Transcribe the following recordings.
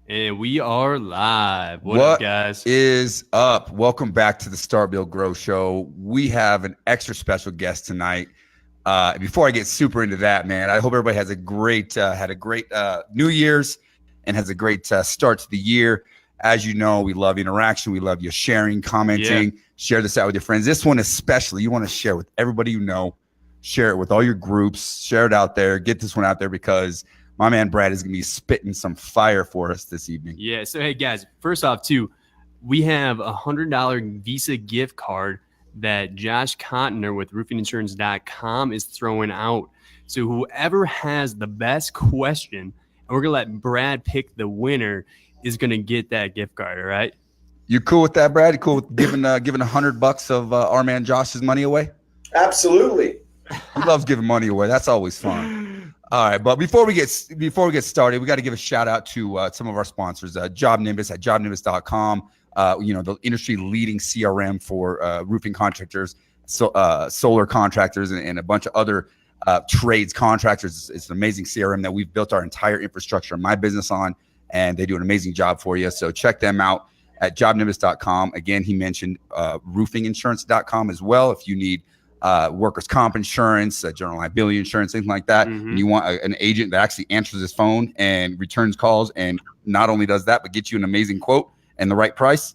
And we are live. What up, What guys? is up? Welcome back to the Start Build Grow Show. We have an extra special guest tonight. Before I get super into that, man, I hope everybody has a great New Year's and has a great start to the year. As you know, we love interaction. We love you sharing, commenting. Share this out with your friends. This one especially, you want to share with everybody you know. Share it with all your groups. Share it out there. Get this one out there because my man Brad is going to be spitting some fire for us this evening. Yeah. So, hey, guys, first off, too, we have a $100 Visa gift card that Josh Contner with roofinginsurance.com is throwing out. So whoever has the best question, and we're going to let Brad pick the winner, is going to get that gift card. All right. You cool with that, Brad? You cool with giving $100 of our man Josh's money away? Absolutely. He loves giving money away. That's always fun. All right, but before we get started, we got to give a shout out to some of our sponsors. JobNimbus at jobnimbus.com. The industry leading CRM for roofing contractors, solar contractors, and a bunch of other trades contractors. It's an amazing CRM that we've built our entire infrastructure of my business on, and they do an amazing job for you. So check them out at jobnimbus.com. Again, he mentioned roofinginsurance.com as well. If you need workers' comp insurance, general liability insurance, anything like that, and you want an agent that actually answers his phone and returns calls, and not only does that, but gets you an amazing quote and the right price,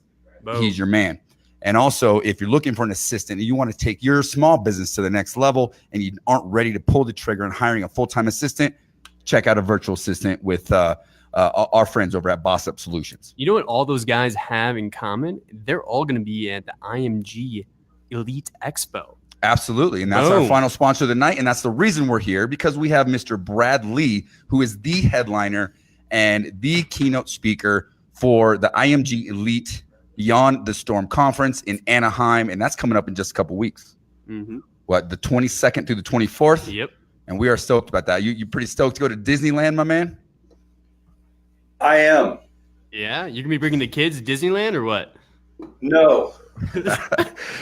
he's your man. And also, if you're looking for an assistant and you want to take your small business to the next level and you aren't ready to pull the trigger on hiring a full-time assistant, check out a virtual assistant with our friends over at Boss Up Solutions. You know what all those guys have in common? They're all going to be at the IMG Elite Expo. Absolutely. And that's our final sponsor of the night. And that's the reason we're here, because we have Mr. Brad Lea, who is the headliner and the keynote speaker for the IMG Elite Beyond the Storm Conference in Anaheim. And that's coming up in just a couple weeks. What, the 22nd through the 24th? Yep. And we are stoked about that. You pretty stoked to go to Disneyland, my man? I am. Yeah? You're going to be bringing the kids to Disneyland or what? No.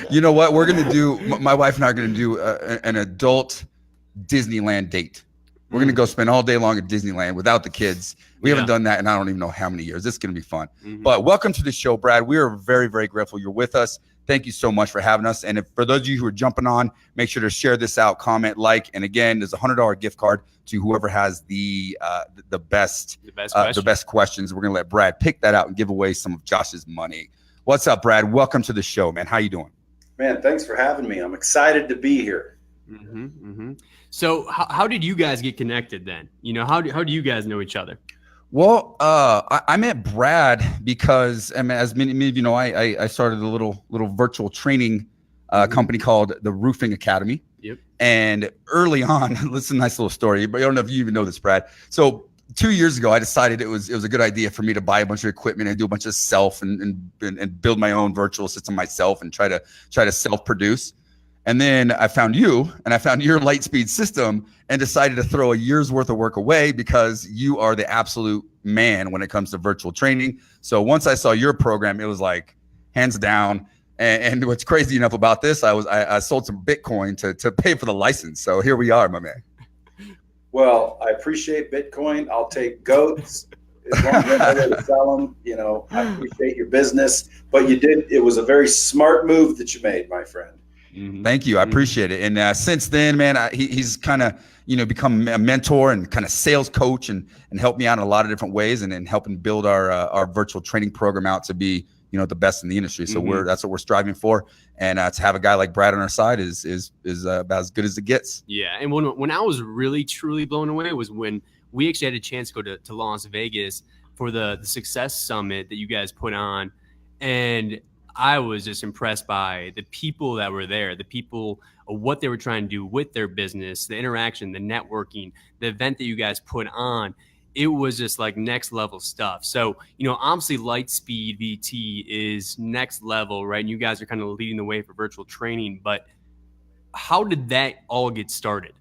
You know what we're gonna do? My wife and I are gonna do an adult Disneyland date. We're gonna go spend all day long at Disneyland without the kids. We haven't done that in I don't even know how many years. This is gonna be fun. But welcome to the show, Brad. We are very, very grateful you're with us. Thank you so much for having us. And for those of you who are jumping on, make sure to share this out, comment, like, and again, there's a $100 gift card to whoever has the best questions. We're gonna let Brad pick that out and give away some of Josh's money. What's up, Brad? Welcome to the show, man. How you doing? Man, thanks for having me. I'm excited to be here. So how did you guys get connected then? You know, how do you guys know each other? Well, I met Brad because, as many of you know, I started a little virtual training company called the Roofing Academy. Yep. And early on, this is a nice little story, but I don't know if you even know this, Brad. So 2 years ago, I decided it was a good idea for me to buy a bunch of equipment and do a bunch of self and build my own virtual system myself and try to self-produce. And then I found you and I found your LightSpeed system and decided to throw a year's worth of work away because you are the absolute man when it comes to virtual training. So once I saw your program, it was like hands down. And what's crazy enough about this, I sold some Bitcoin to pay for the license. So here we are, my man. Well, I appreciate Bitcoin. I'll take goats as long as I know to sell them. You know, I appreciate your business, but it was a very smart move that you made, my friend. Thank you. I appreciate it. And since then, man, he's kind of, become a mentor and kind of sales coach and helped me out in a lot of different ways and helping build our virtual training program out to be, the best in the industry. So that's what we're striving for. And to have a guy like Brad on our side is about as good as it gets. Yeah. And when I was really, truly blown away was when we actually had a chance to go to Las Vegas for the Success Summit that you guys put on. And I was just impressed by the people that were there, the people, what they were trying to do with their business, the interaction, the networking, the event that you guys put on. It was just like next level stuff. So, obviously LightSpeed VT is next level, right? And you guys are kind of leading the way for virtual training, but how did that all get started?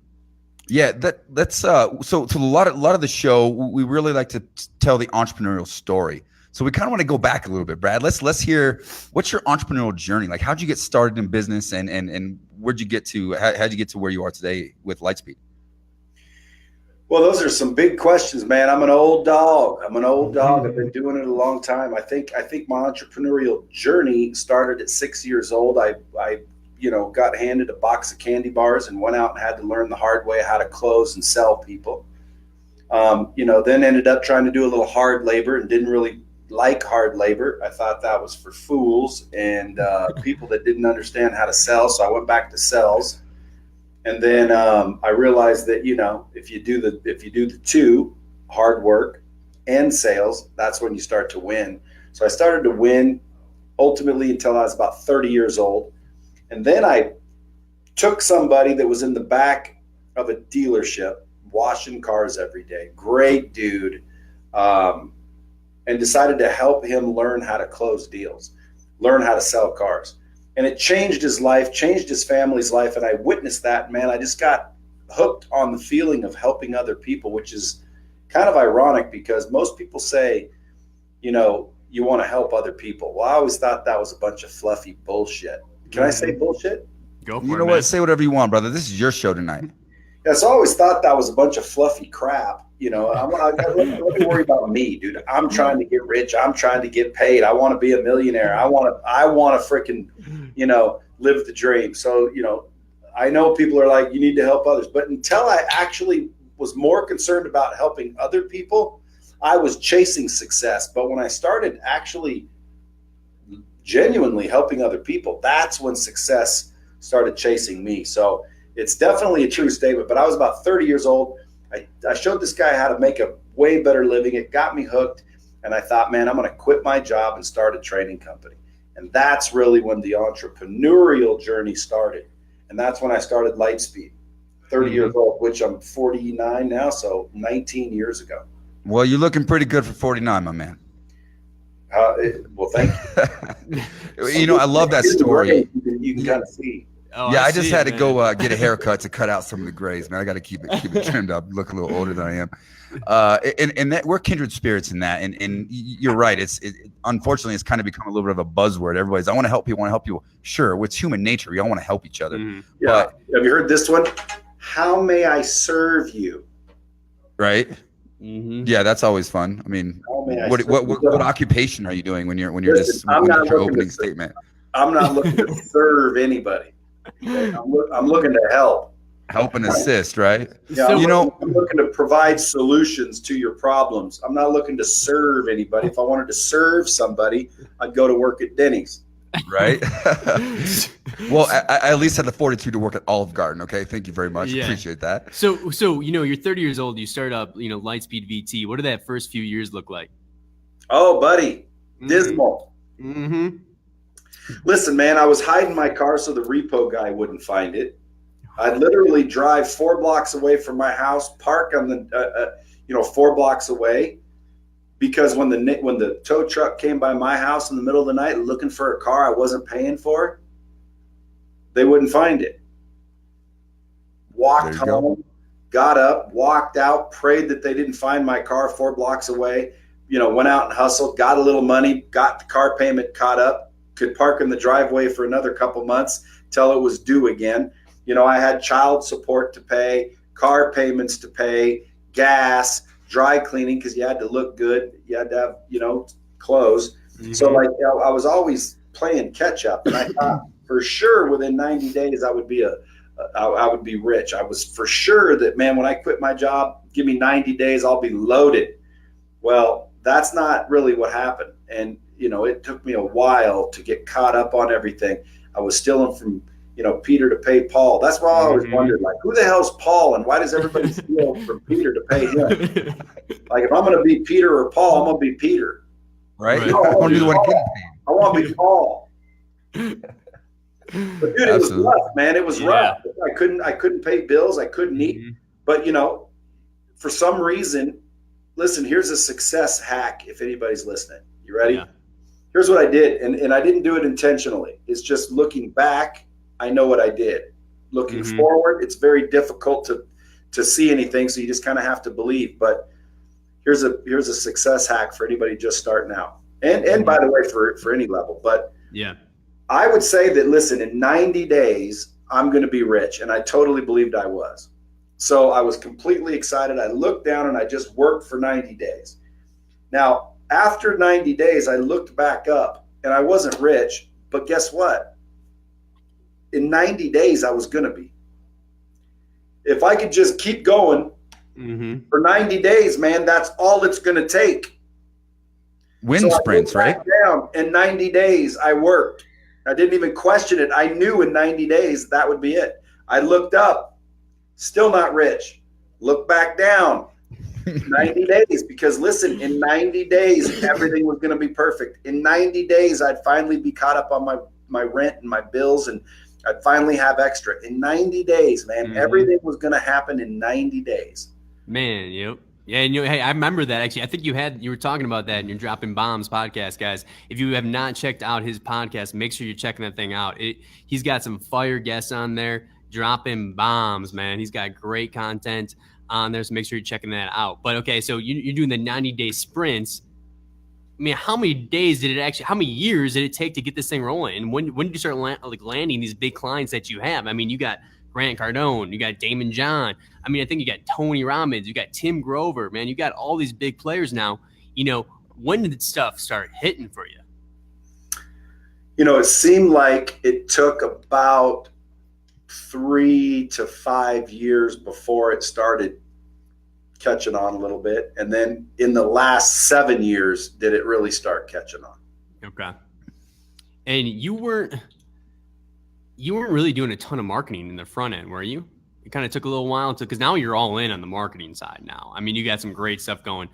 Yeah, that's so a lot of the show, we really like to tell the entrepreneurial story. So we kind of want to go back a little bit, Brad. Let's hear, what's your entrepreneurial journey? Like, how'd you get started in business and where'd you get to, how'd you get to where you are today with LightSpeed? Well, those are some big questions, man. I'm an old dog. I've been doing it a long time. I think my entrepreneurial journey started at 6 years old. I got handed a box of candy bars and went out and had to learn the hard way how to close and sell people. Then ended up trying to do a little hard labor and didn't really like hard labor. I thought that was for fools and people that didn't understand how to sell. So I went back to sales. And then I realized that, if you do the two, hard work and sales, that's when you start to win. So I started to win ultimately until I was about 30 years old. And then I took somebody that was in the back of a dealership washing cars every day, great dude, and decided to help him learn how to close deals, learn how to sell cars. And it changed his life, changed his family's life. And I witnessed that, man. I just got hooked on the feeling of helping other people, which is kind of ironic because most people say, you want to help other people. Well, I always thought that was a bunch of fluffy bullshit. Can I say bullshit? Go for it, You know man. what? Say whatever you want, brother. This is your show tonight. Yeah, so I always thought that was a bunch of fluffy crap. Let me worry about me, dude. I'm trying to get rich. I'm trying to get paid. I want to be a millionaire. I want to freaking, live the dream. So, I know people are like, you need to help others. But until I actually was more concerned about helping other people, I was chasing success. But when I started actually genuinely helping other people, that's when success started chasing me. So it's definitely a true statement. But I was about 30 years old. I showed this guy how to make a way better living. It got me hooked. And I thought, man, I'm going to quit my job and start a training company. And that's really when the entrepreneurial journey started. And that's when I started LightSpeed, 30 years old, which I'm 49 now. So 19 years ago. Well, you're looking pretty good for 49, my man. Well, thank you. I love that story. You can kind of see. Oh, Yeah, I just had to man. go get a haircut to cut out some of the grays, man. I got to keep it trimmed up, look a little older than I am. And that we're kindred spirits in that. And you're right. Unfortunately, it's kind of become a little bit of a buzzword. Everybody's, I want to help people. Sure, it's human nature. We all want to help each other. Mhm. Yeah. But, have you heard this one? How may I serve you? right? Mhm. Yeah, that's always fun. I mean, How may I what serve you? what occupation are you doing when you're Listen, just I'm when not that's your looking to opening serve. statement? I'm not looking to serve anybody. Okay? I'm looking to help. Help and assist, right? Yeah, So- I'm looking to provide solutions to your problems. I'm not looking to serve anybody. If I wanted to serve somebody, I'd go to work at Denny's. Right? Well, I at least had the fortitude to work at Olive Garden. Okay, thank you very much. Yeah. Appreciate that. So you're 30 years old. You start up, LightSpeed VT. What did that first few years look like? Oh, buddy, dismal. Mm-hmm. Listen, man, I was hiding my car so the repo guy wouldn't find it. I'd literally drive 4 blocks away from my house, park on the 4 blocks away, because when the tow truck came by my house in the middle of the night looking for a car I wasn't paying for, they wouldn't find it. Walked home, got up, walked out, prayed that they didn't find my car 4 blocks away, went out and hustled, got a little money, got the car payment caught up, could park in the driveway for another couple months till it was due again. I had child support to pay, car payments to pay, gas, dry cleaning, because you had to look good. You had to have, clothes. Mm-hmm. So I was always playing catch up. And I thought for sure within 90 days I would be rich. I was for sure that, man, when I quit my job, give me 90 days, I'll be loaded. Well, that's not really what happened. And, it took me a while to get caught up on everything. I was stealing from, Peter to pay Paul. That's why I always wondered, like, who the hell's Paul and why does everybody steal from Peter to pay him? Like, if I'm going to be Peter or Paul, I'm going to be Peter. Right? Right. I want to be the one getting paid. I want to be Paul. But dude, it was rough, man. It was rough. I couldn't pay bills. I couldn't eat. Mhm. But, for some reason, listen, here's a success hack if anybody's listening. You ready? Yeah. Here's what I did, and I didn't do it intentionally. It's just looking back, I know what I did. Looking forward, it's very difficult to see anything, so you just kind of have to believe. But here's a success hack for anybody just starting out, and by the way, for any level. But Yeah. I would say that, listen, in 90 days, I'm going to be rich, and I totally believed I was. So I was completely excited. I looked down and I just worked for 90 days. Now, after 90 days, I looked back up and I wasn't rich, but guess what? In 90 days, I was going to be. If I could just keep going for 90 days, man, that's all it's going to take. Wind sprints, right? Down in 90 days, I worked. I didn't even question it. I knew in 90 days that would be it. I looked up, still not rich. Look back down, 90 days. Because listen, in 90 days, everything was going to be perfect. In 90 days, I'd finally be caught up on my rent and my bills, and I'd finally have extra. In 90 days, man, everything was going to happen in 90 days. Man, yep. Yeah, and hey, I remember that actually. I think you were talking about that in your Dropping Bombs podcast, guys. If you have not checked out his podcast, make sure you're checking that thing out. He's got some fire guests on there, dropping bombs, man. He's got great content on there, so make sure you're checking that out. But okay, so you're doing the 90-day sprints. I mean, how many days did it actually? How many years did it take to get this thing rolling? And when did you start landing these big clients that you have? I mean, you got Grant Cardone, you got Daymond John. I mean, I think you got Tony Robbins, you got Tim Grover, man. You got all these big players now. When did stuff start hitting for you? It seemed like it took about 3 to 5 years before it started catching on a little bit. And then in the last 7 years, did it really start catching on. Okay. And you weren't really doing a ton of marketing in the front end, were you? It kind of took a little while because now you're all in on the marketing side now. I mean, you got some great stuff going.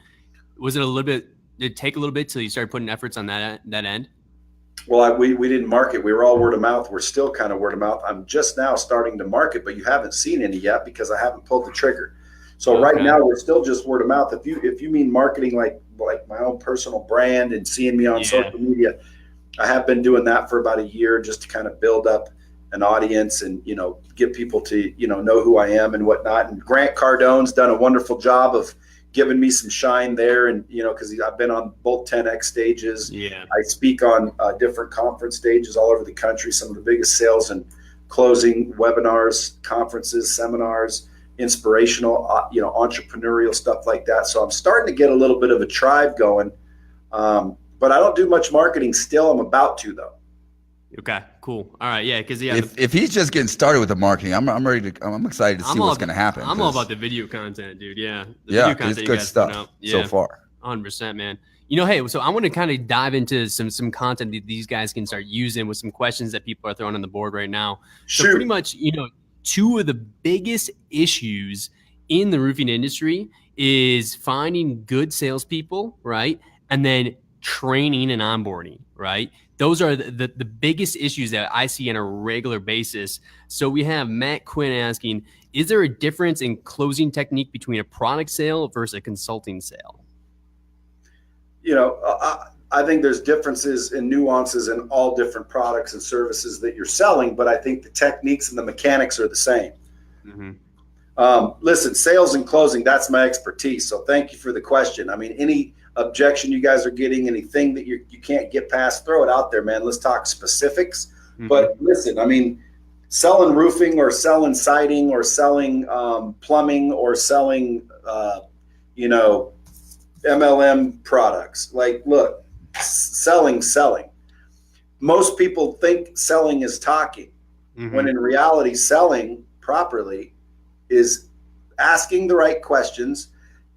Did it take a little bit till you started putting efforts on that end? Well, we didn't market. We were all word of mouth. We're still kind of word of mouth. I'm just now starting to market, but you haven't seen any yet because I haven't pulled the trigger. So Right now we're still just word of mouth. If you mean marketing like my own personal brand and seeing me on social media, I have been doing that for about a year just to kind of build up an audience and, get people to, know who I am and whatnot. And Grant Cardone's done a wonderful job of giving me some shine there. And, because I've been on both 10X stages. Yeah. I speak on different conference stages all over the country, some of the biggest sales and closing webinars, conferences, seminars, inspirational, entrepreneurial stuff like that. So I'm starting to get a little bit of a tribe going. But I don't do much marketing still. I'm about to, though. Okay, cool. All right, yeah, because if he's just getting started with the marketing, I'm excited to see what's going to happen. I'm all about the video content, dude. Yeah, video content, it's good stuff so far. 100%, man. Hey, so I want to kind of dive into some content that these guys can start using with some questions that people are throwing on the board right now. So pretty much, two of the biggest issues in the roofing industry is finding good salespeople, right, and then training and onboarding, right? Those are the biggest issues that I see on a regular basis. So we have Matt Quinn asking, is there a difference in closing technique between a product sale versus a consulting sale? I think there's differences and nuances in all different products and services that you're selling, but I think the techniques and the mechanics are the same. Listen, sales and closing, that's my expertise. So thank you for the question. I mean, any objection you guys are getting, anything that you can't get past, throw it out there, man. Let's talk specifics. But listen, I mean, selling roofing or selling siding or selling plumbing or selling, MLM products. Like, look, selling. Most people think selling is talking, when in reality, selling properly is asking the right questions,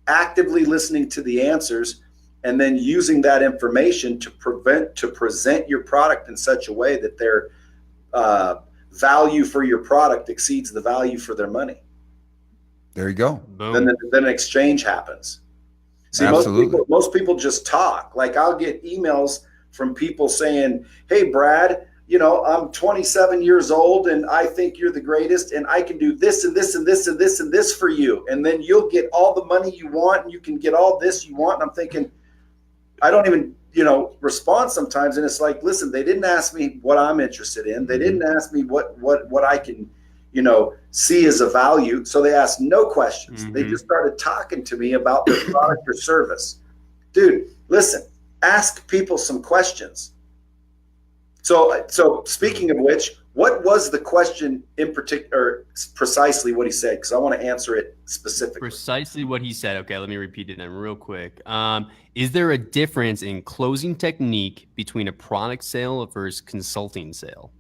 actively listening to the answers, and then using that information to present your product in such a way that their value for your product exceeds the value for their money. There you go. Then an exchange happens. See, most people just talk. Like, I'll get emails from people saying, "Hey, Brad, I'm 27 years old and I think you're the greatest and I can do this and this and this and this and this for you. And then you'll get all the money you want and you can get all this you want." And I'm thinking, I don't even, respond sometimes. And it's like, listen, they didn't ask me what I'm interested in. They didn't ask me what I can, see as a value. So they asked no questions. They just started talking to me about their product or service. Dude, listen, ask people some questions. So speaking of which, What was the question in particular, precisely what he said? Because I want to answer it specifically. Precisely what he said. Okay, let me repeat it then real quick. Is there a difference in closing technique between a product sale versus consulting sale?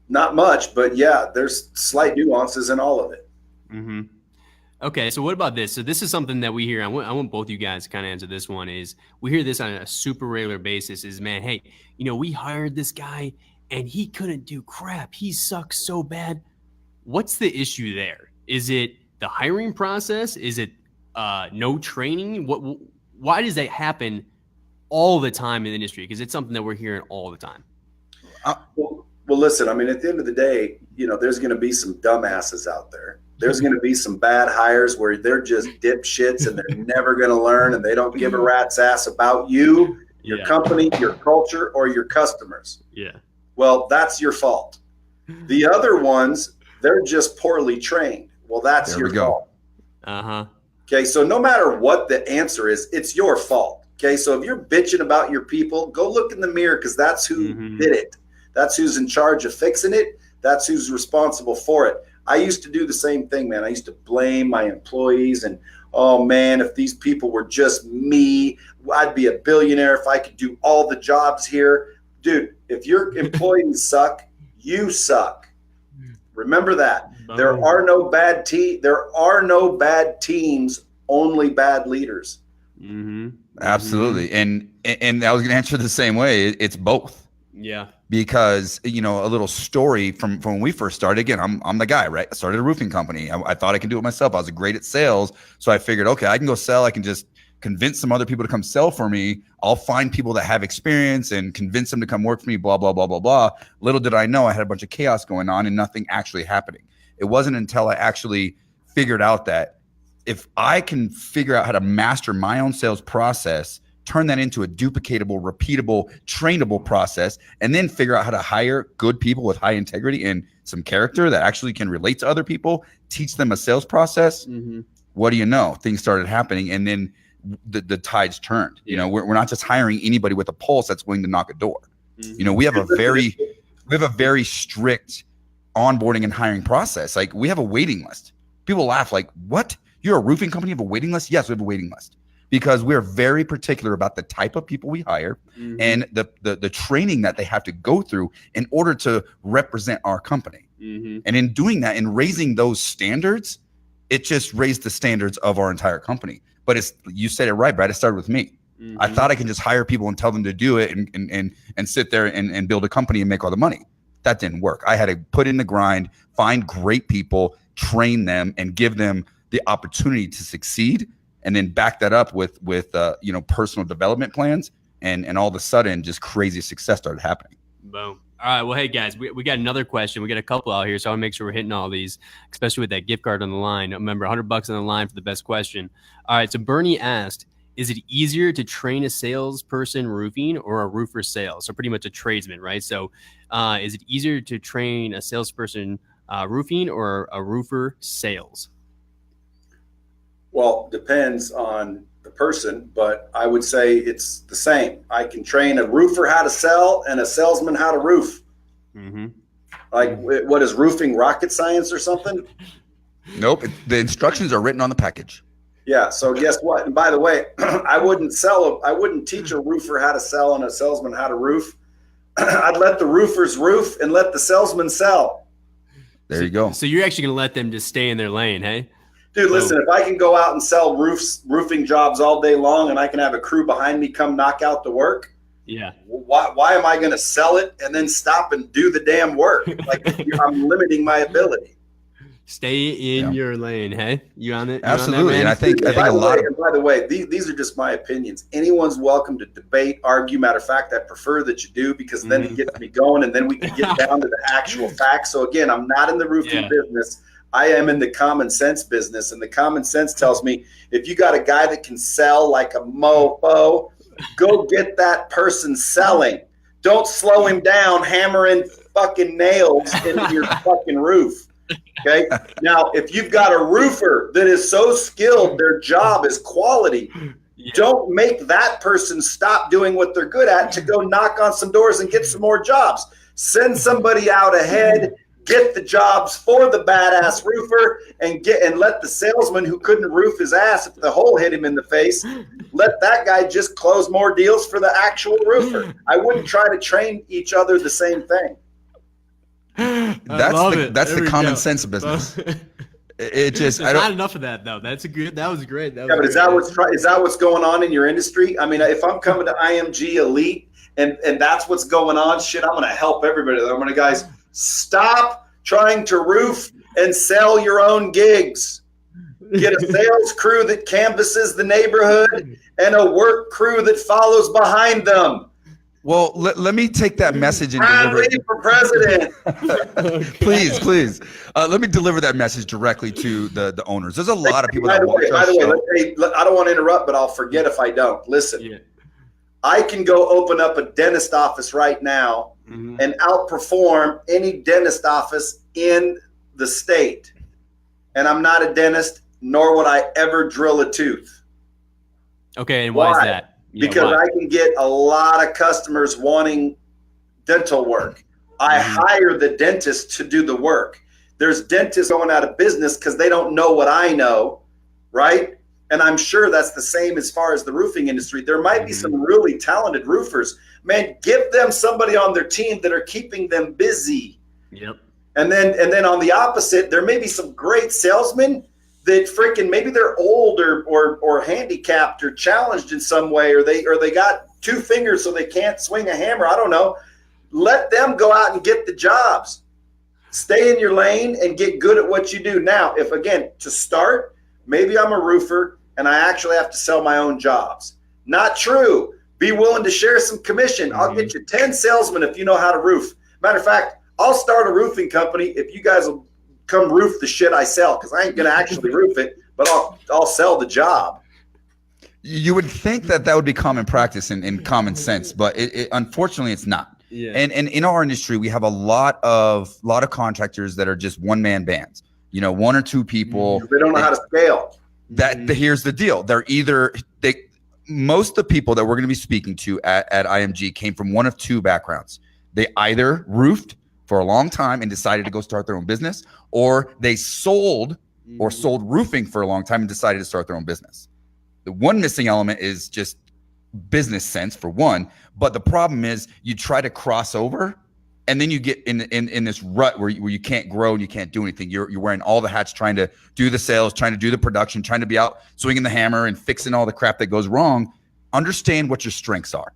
Not much, but yeah, there's slight nuances in all of it. Mm-hmm. Okay, so what about this? So this is something that we hear. I want both you guys to kind of answer this one. Is we hear this on a super regular basis. Is, man, hey, we hired this guy and he couldn't do crap. He sucks so bad. What's the issue there? Is it the hiring process? Is it no training? Why does that happen all the time in the industry? Because it's something that we're hearing all the time. Well, listen, I mean, at the end of the day, there's going to be some dumbasses out there. There's going to be some bad hires where they're just dipshits and they're never going to learn and they don't give a rat's ass about you, your company, your culture, or your customers. Yeah. Well, that's your fault. The other ones, they're just poorly trained. Well, that's your fault. Uh-huh. Okay, so no matter what the answer is, it's your fault. Okay, so if you're bitching about your people, go look in the mirror because that's who did it. That's who's in charge of fixing it. That's who's responsible for it. I used to do the same thing, man. I used to blame my employees and, oh, man, if these people were just me, I'd be a billionaire if I could do all the jobs here. Dude, if your employees suck, you suck. Remember that. There are no bad teams, only bad leaders. Mm-hmm. Absolutely. And I was going to answer the same way. It's both. Yeah. Because, a little story from when we first started. Again, I'm the guy, right? I started a roofing company. I thought I could do it myself. I was great at sales. So I figured, okay, I can go sell. I can just convince some other people to come sell for me. I'll find people that have experience and convince them to come work for me, blah, blah, blah, blah, blah. Little did I know I had a bunch of chaos going on and nothing actually happening. It wasn't until I actually figured out that if I can figure out how to master my own sales process, turn that into a duplicatable, repeatable, trainable process, and then figure out how to hire good people with high integrity and some character that actually can relate to other people, teach them a sales process. Mm-hmm. What do you know? Things started happening, and then the tides turned. We're not just hiring anybody with a pulse that's willing to knock a door. Mm-hmm. We have a very strict onboarding and hiring process. Like, we have a waiting list. People laugh like, what? You're a roofing company, you have a waiting list? Yes, we have a waiting list. Because we're very particular about the type of people we hire and the training that they have to go through in order to represent our company. Mm-hmm. And in doing that, in raising those standards, it just raised the standards of our entire company. But you said it right, Brad. It started with me. Mm-hmm. I thought I can just hire people and tell them to do it and sit there and build a company and make all the money. That didn't work. I had to put in the grind, find great people, train them, and give them the opportunity to succeed. And then back that up with personal development plans, and all of a sudden, just crazy success started happening. Boom. All right. Well, hey guys, we got another question. We got a couple out here, so I want to make sure we're hitting all these, especially with that gift card on the line. Remember, $100 on the line for the best question. All right. So Bernie asked, is it easier to train a salesperson roofing or a roofer sales? So pretty much a tradesman, right? So is it easier to train a salesperson roofing or a roofer sales? Well, depends on the person, but I would say it's the same. I can train a roofer how to sell and a salesman how to roof. Mm-hmm. Like, what is roofing, rocket science or something? Nope. The instructions are written on the package. Yeah. So guess what? And by the way, I wouldn't teach a roofer how to sell and a salesman how to roof. I'd let the roofers roof and let the salesman sell. There you go. So you're actually going to let them just stay in their lane, hey? Dude, listen, if I can go out and sell roofing jobs all day long and I can have a crew behind me come knock out the work, why am I going to sell it and then stop and do the damn work? Like, I'm limiting my ability. Stay in your lane, hey? You on it? Absolutely. On and I think by the way, these are just my opinions. Anyone's welcome to debate, argue. Matter of fact, I prefer that you do, because then it gets me going and then we can get down to the actual facts. So again, I'm not in the roofing business. I am in the common sense business, and the common sense tells me if you got a guy that can sell like a mofo, go get that person selling. Don't slow him down hammering fucking nails into your fucking roof. Okay. Now, if you've got a roofer that is so skilled, their job is quality. Don't make that person stop doing what they're good at to go knock on some doors and get some more jobs. Send somebody out ahead, get the jobs for the badass roofer, and let the salesman who couldn't roof his ass if the hole hit him in the face, let that guy just close more deals for the actual roofer. I wouldn't try to train each other the same thing. That's the common sense of business. It just not enough of that though. That was great. But is that what's going on in your industry? I mean, if I'm coming to IMG Elite and that's what's going on, shit, I'm going to help everybody. I'm going to, guys, stop trying to roof and sell your own gigs. Get a sales crew that canvasses the neighborhood and a work crew that follows behind them. Well, let me take that message and Brad deliver Lea for president. Please. Let me deliver that message directly to the owners. There's a lot of people that watch our show. I don't want to interrupt, but I'll forget if I don't. Listen, Yeah. I can go open up a dentist office right now and outperform any dentist office in the state. And I'm not a dentist, nor would I ever drill a tooth. Okay, and why is that? Because I can get a lot of customers wanting dental work. I hire the dentist to do the work. There's dentists going out of business because they don't know what I know, right? And I'm sure that's the same as far as the roofing industry. There might be some really talented roofers. Man, give them somebody on their team that are keeping them busy. Yep. And then on the opposite, there may be some great salesmen that freaking maybe they're old or handicapped or challenged in some way, or they got 2 fingers so they can't swing a hammer. I don't know. Let them go out and get the jobs. Stay in your lane and get good at what you do. Now, if again, to start, maybe I'm a roofer and I actually have to sell my own jobs. Not true. Be willing to share some commission. I'll get you 10 salesmen if you know how to roof. Matter of fact, I'll start a roofing company if you guys will come roof the shit I sell, because I ain't going to actually roof it, but I'll sell the job. You would think that would be common practice and common sense, but unfortunately it's not. Yeah. And in our industry, we have a lot of contractors that are just one-man bands. 1 or 2 people. They don't know how to scale. Here's the deal. Most of the people that we're going to be speaking to at IMG came from one of 2 backgrounds. They either roofed for a long time and decided to go start their own business, or they sold roofing for a long time and decided to start their own business. The one missing element is just business sense for one, but the problem is you try to cross over and then you get in this rut where you can't grow and you can't do anything. You're wearing all the hats, trying to do the sales, trying to do the production, trying to be out swinging the hammer and fixing all the crap that goes wrong. Understand what your strengths are.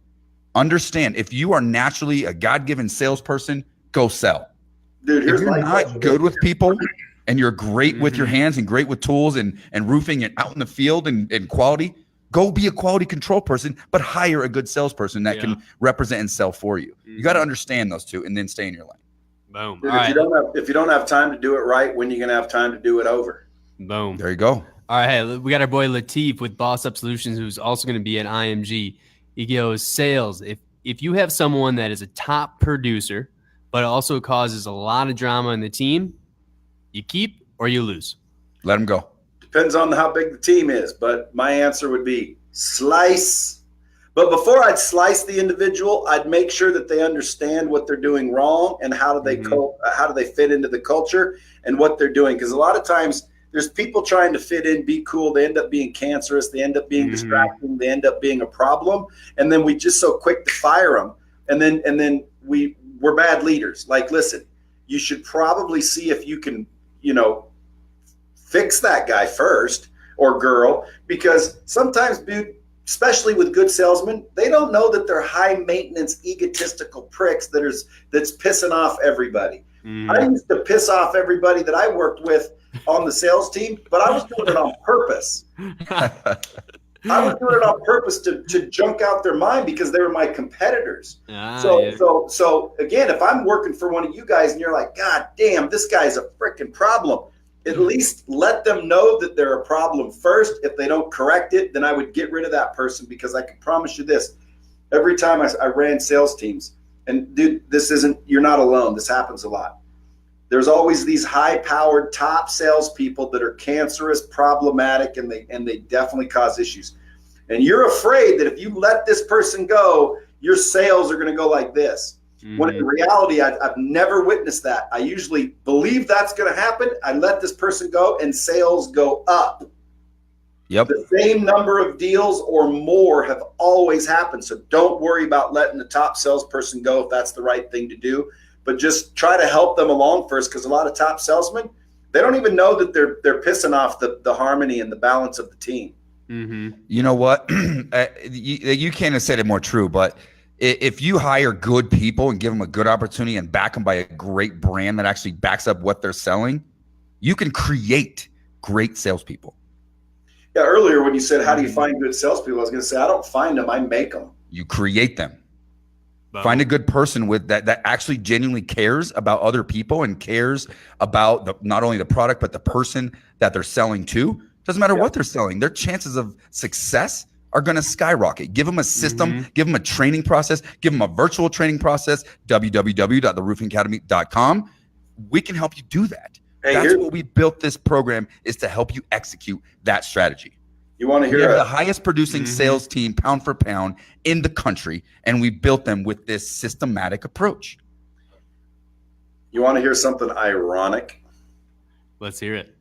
Understand if you are naturally a God-given salesperson, go sell. Dude, if you're not good with people and you're great with your hands and great with tools and roofing and out in the field and quality, go be a quality control person, but hire a good salesperson that can represent and sell for you. You got to understand those 2 and then stay in your lane. Boom. Dude, All if you don't have time to do it right, when are you going to have time to do it over? Boom. There you go. All right, hey, we got our boy Latif with Boss Up Solutions, who's also going to be at IMG. He goes, sales. If you have someone that is a top producer, but also causes a lot of drama in the team, you keep or you lose. Let them go. Depends on how big the team is, but my answer would be slice. But before I'd slice the individual, I'd make sure that they understand what they're doing wrong and how do they fit into the culture and what they're doing. Because a lot of times there's people trying to fit in, be cool. They end up being cancerous. They end up being distracting. They end up being a problem. And then we just so quick to fire them. And then we're bad leaders. Like, listen, you should probably see if you can, fix that guy first or girl, because sometimes, dude, especially with good salesmen, they don't know that they're high maintenance, egotistical pricks that's pissing off everybody. I used to piss off everybody that I worked with on the sales team, but I was doing it on purpose. I was doing it on purpose to junk out their mind because they were my competitors. So again, if I'm working for one of you guys and you're like, God damn, this guy's a freaking problem, at least let them know that they're a problem first. If they don't correct it, then I would get rid of that person, because I can promise you this. Every time I ran sales teams, and dude, you're not alone. This happens a lot. There's always these high-powered top salespeople that are cancerous, problematic, and they definitely cause issues. And you're afraid that if you let this person go, your sales are going to go like this. When in reality, I've never witnessed that. I usually believe that's going to happen. I let this person go and sales go up. Yep. The same number of deals or more have always happened. So don't worry about letting the top salesperson go if that's the right thing to do. But just try to help them along first, because a lot of top salesmen, they don't even know that they're pissing off the harmony and the balance of the team. You know what? You can't have said it more true, but if you hire good people and give them a good opportunity and back them by a great brand that actually backs up what they're selling, you can create great salespeople. Yeah, earlier when you said, how do you find good salespeople? I was going to say, I don't find them, I make them. You create them. Wow. Find a good person with that actually genuinely cares about other people and cares about not only the product, but the person that they're selling to. Doesn't matter what they're selling. Their chances of success are going to skyrocket. Give them a system, give them a training process, give them a virtual training process, www.theroofingacademy.com. We can help you do that. Hey, that's what we built this program, is to help you execute that strategy. You want to hear we have the highest producing sales team pound for pound in the country, and we built them with this systematic approach. You want to hear something ironic? Let's hear it.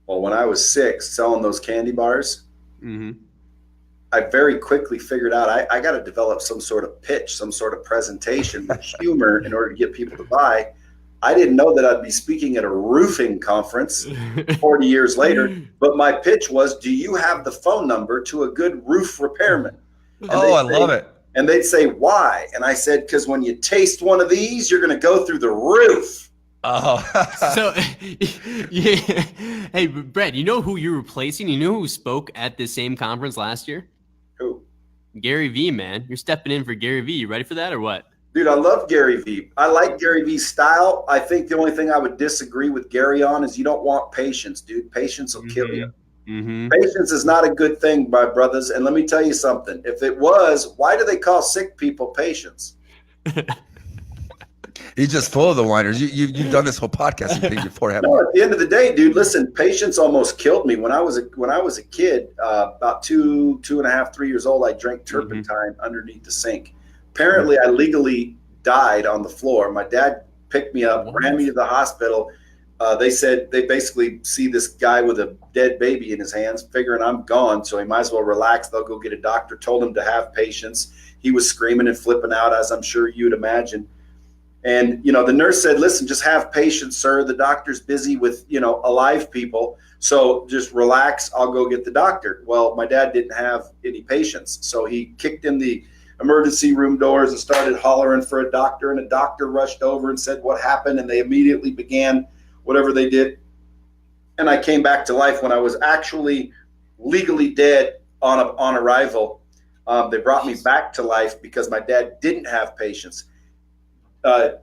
Well, when I was 6 selling those candy bars, I very quickly figured out I got to develop some sort of pitch, some sort of presentation with humor in order to get people to buy. I didn't know that I'd be speaking at a roofing conference 40 years later, but my pitch was, do you have the phone number to a good roof repairman? And I love it. And they'd say, why? And I said, because when you taste one of these, you're going to go through the roof. Oh, so yeah. Hey, Brad, you know who you're replacing? You know who spoke at the same conference last year? Who? Gary Vee, man. You're stepping in for Gary Vee. You ready for that or what? Dude, I love Gary Vee. I like Gary Vee's style. I think the only thing I would disagree with Gary on is you don't want patience, dude. Patience will kill you. Patience is not a good thing, my brothers. And let me tell you something. If it was, why do they call sick people patients? He's just full of the whiners. You've done this whole podcast before, haven't you? No, at the end of the day, dude, listen, patience almost killed me. When I was a kid, about 2.5, 3 years old, I drank turpentine underneath the sink. Apparently, I legally died on the floor. My dad picked me up, ran me to the hospital. They said they basically see this guy with a dead baby in his hands, figuring I'm gone, so he might as well relax. They'll go get a doctor. Told him to have patience. He was screaming and flipping out, as I'm sure you'd imagine. And, you know, the nurse said, listen, just have patience, sir. The doctor's busy with, alive people. So just relax. I'll go get the doctor. Well, my dad didn't have any patience. So he kicked in the emergency room doors and started hollering for a doctor. And a doctor rushed over and said what happened. And they immediately began whatever they did. And I came back to life when I was actually legally dead on arrival. They brought me back to life because my dad didn't have patience.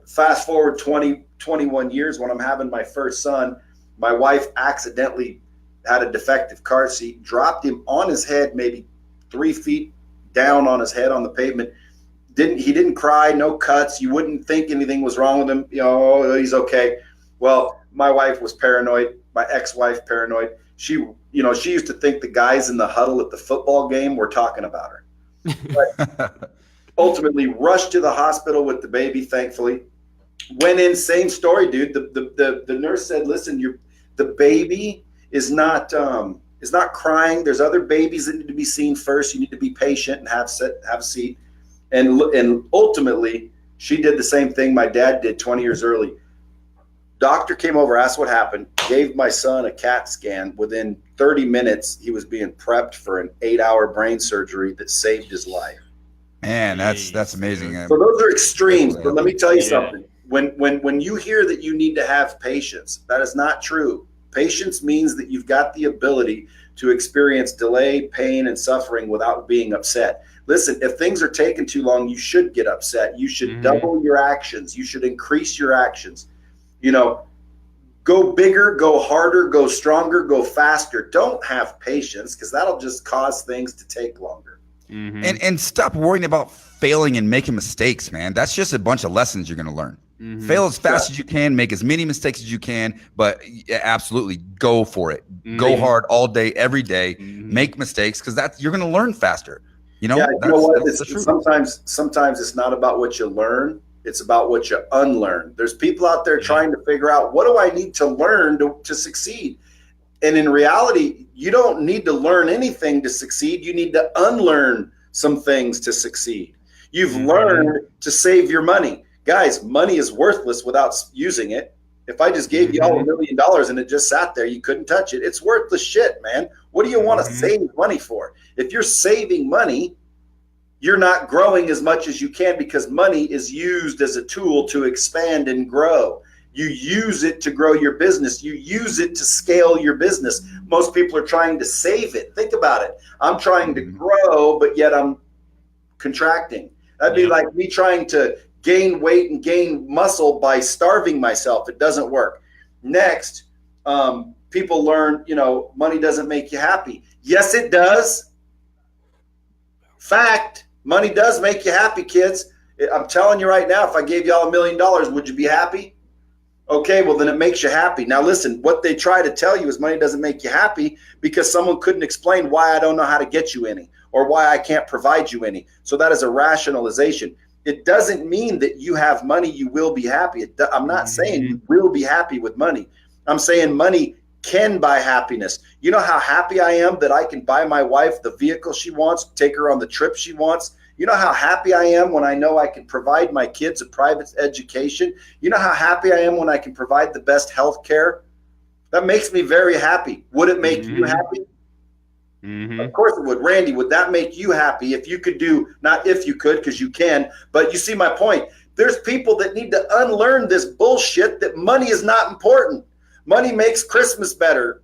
Fast forward 21 years, when I'm having my first son, my wife accidentally had a defective car seat, dropped him on his head, maybe 3 feet down on his head on the pavement. He didn't cry, no cuts. You wouldn't think anything was wrong with him. He's okay. Well, my wife was paranoid. My ex-wife paranoid. She used to think the guys in the huddle at the football game were talking about her. But ultimately rushed to the hospital with the baby, thankfully. Went in, same story, dude. The nurse said, listen, the baby is not crying. There's other babies that need to be seen first. You need to be patient and have a seat. And ultimately, she did the same thing my dad did 20 years early. Doctor came over, asked what happened, gave my son a CAT scan. Within 30 minutes, he was being prepped for an 8-hour brain surgery that saved his life. Man, that's amazing. So those are extremes, but let me tell you something. When you hear that you need to have patience, that is not true. Patience means that you've got the ability to experience delay, pain, and suffering without being upset. Listen, if things are taking too long, you should get upset. You should double your actions. You should increase your actions. Go bigger, go harder, go stronger, go faster. Don't have patience, because that'll just cause things to take longer. And stop worrying about failing and making mistakes, man. That's just a bunch of lessons you're going to learn. Fail as fast as you can, make as many mistakes as you can, but absolutely go for it. Go hard all day, every day. Make mistakes, because you're going to learn faster. Sometimes it's not about what you learn. It's about what you unlearn. There's people out there trying to figure out, what do I need to learn to succeed? And in reality, you don't need to learn anything to succeed. You need to unlearn some things to succeed. You've learned to save your money. Guys, money is worthless without using it. If I just gave you all $1 million and it just sat there, you couldn't touch it. It's worthless shit, man. What do you want to save money for? If you're saving money, you're not growing as much as you can, because money is used as a tool to expand and grow. You use it to grow your business. You use it to scale your business. Most people are trying to save it. Think about it. I'm trying to grow, but yet I'm contracting. That'd be like me trying to gain weight and gain muscle by starving myself. It doesn't work. Next, people learn, money doesn't make you happy. Yes, it does. Fact, money does make you happy, kids. I'm telling you right now, if I gave you all $1 million, would you be happy? Okay, well, then it makes you happy. Now, listen, what they try to tell you is money doesn't make you happy because someone couldn't explain why I don't know how to get you any, or why I can't provide you any. So that is a rationalization. It doesn't mean that you have money, you will be happy. I'm not saying you will be happy with money. I'm saying money can buy happiness. You know how happy I am that I can buy my wife the vehicle she wants, take her on the trip she wants. You know how happy I am when I know I can provide my kids a private education. You know how happy I am when I can provide the best health care. That makes me very happy. Would it make you happy? Of course it would. Randy, would that make you happy if you could do, not if you could, because you can, but you see my point. There's people that need to unlearn this bullshit that money is not important. Money makes Christmas better,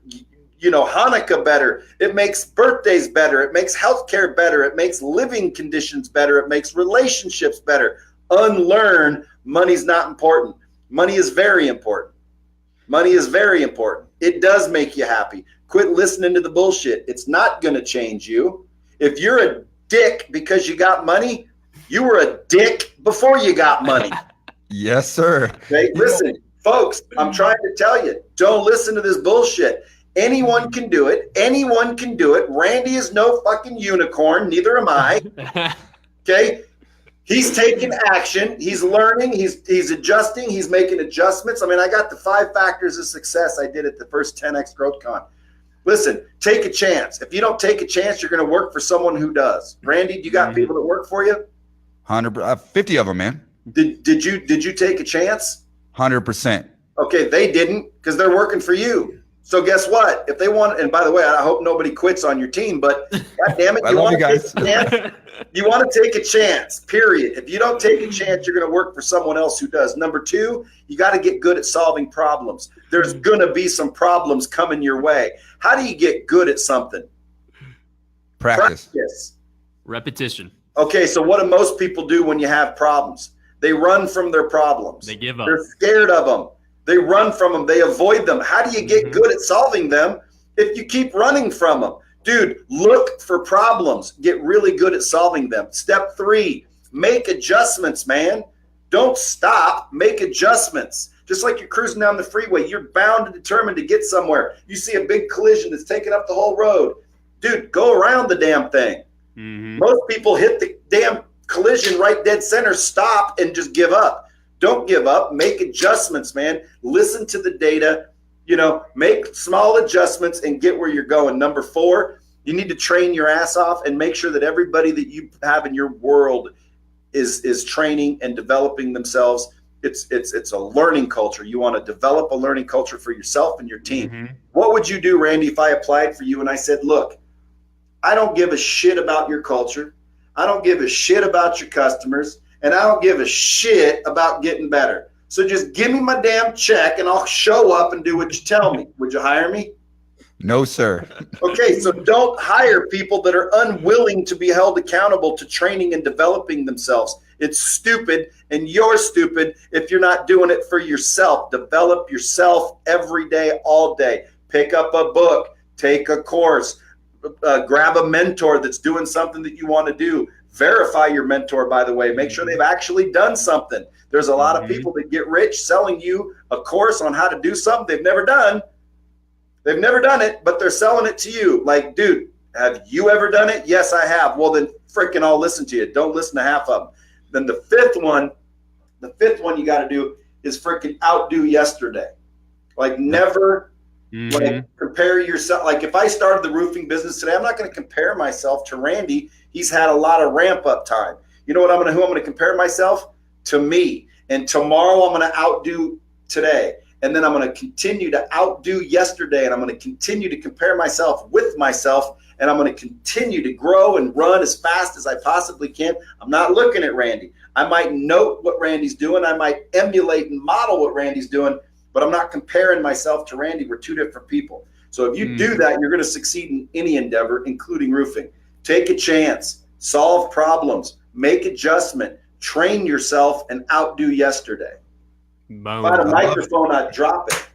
Hanukkah better. It makes birthdays better. It makes healthcare better. It makes living conditions better. It makes relationships better. Unlearn money's not important. Money is very important. Money is very important. It does make you happy. Quit listening to the bullshit. It's not going to change you. If you're a dick because you got money, you were a dick before you got money. Yes, sir. Okay, listen, folks, I'm trying to tell you, don't listen to this bullshit. Anyone can do it. Anyone can do it. Randy is no fucking unicorn. Neither am I. Okay? He's taking action. He's learning. He's adjusting. He's making adjustments. I mean, I got the 5 factors of success I did at the first 10X Growth Con. Listen, take a chance. If you don't take a chance, you're going to work for someone who does. Randy, you got people that work for you? 50 of them, man. Did you take a chance? 100%. Okay, they didn't, because they're working for you. So guess what? If they want, and by the way, I hope nobody quits on your team, but God damn it, I love you guys. You want to take a chance, period. If you don't take a chance, you're going to work for someone else who does. Number 2, you got to get good at solving problems. There's going to be some problems coming your way. How do you get good at something? Practice. Repetition. Okay, so what do most people do when you have problems? They run from their problems. They give up. They're scared of them. They run from them. They avoid them. How do you get good at solving them if you keep running from them? Dude, look for problems. Get really good at solving them. Step 3, make adjustments, man. Don't stop. Make adjustments. Just like you're cruising down the freeway, you're bound and determined to get somewhere. You see a big collision that's taking up the whole road. Dude, go around the damn thing. Most people hit the damn collision right dead center, stop, and just give up. Don't give up. Make adjustments, man. Listen to the data. Make small adjustments and get where you're going. Number 4, you need to train your ass off and make sure that everybody that you have in your world is training and developing themselves. It's a learning culture. You want to develop a learning culture for yourself and your team. What would you do, Randy, if I applied for you and I said, look, I don't give a shit about your culture. I don't give a shit about your customers. And I don't give a shit about getting better. So just give me my damn check and I'll show up and do what you tell me. Would you hire me? No, sir. Okay, so don't hire people that are unwilling to be held accountable to training and developing themselves. It's stupid, and you're stupid if you're not doing it for yourself. Develop yourself every day, all day. Pick up a book, take a course, grab a mentor that's doing something that you want to do. Verify your mentor, by the way. Make sure they've actually done something. There's a lot of people that get rich selling you a course on how to do something they've never done. They've never done it, but they're selling it to you. Like, dude, have you ever done it? Yes, I have. Well, then freaking I'll listen to you. Don't listen to half of them. Then the 5th one, the fifth one you got to do is freaking outdo yesterday. Like never like compare yourself. Like if I started the roofing business today, I'm not going to compare myself to Randy. He's had a lot of ramp up time. You know what who I'm going to compare myself to me. And tomorrow I'm going to outdo today. And then I'm going to continue to outdo yesterday. And I'm going to continue to compare myself with myself. And I'm going to continue to grow and run as fast as I possibly can. I'm not looking at Randy. I might note what Randy's doing. I might emulate and model what Randy's doing, but I'm not comparing myself to Randy. We're two different people. So if you do that, you're going to succeed in any endeavor, including roofing. Take a chance, solve problems, make adjustment, train yourself, and outdo yesterday. Boom. If I had a microphone, I'd drop it.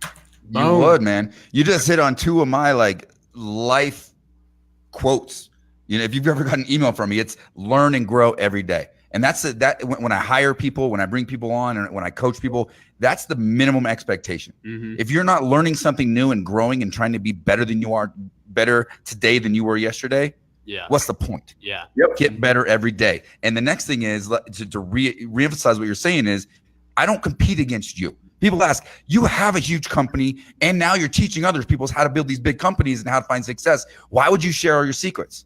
You would, man. You just hit on two of my like life quotes. You know, if you've ever got an email from me, it's learn and grow every day. And that's that when I hire people, when I bring people on, and when I coach people, that's the minimum expectation. If you're not learning something new and growing and trying to be better than you are, better today than you were yesterday, what's the point? Get better every day. And the next thing is to reemphasize what you're saying is, I don't compete against you. People ask, you have a huge company and now you're teaching other people how to build these big companies and how to find success. Why would you share all your secrets?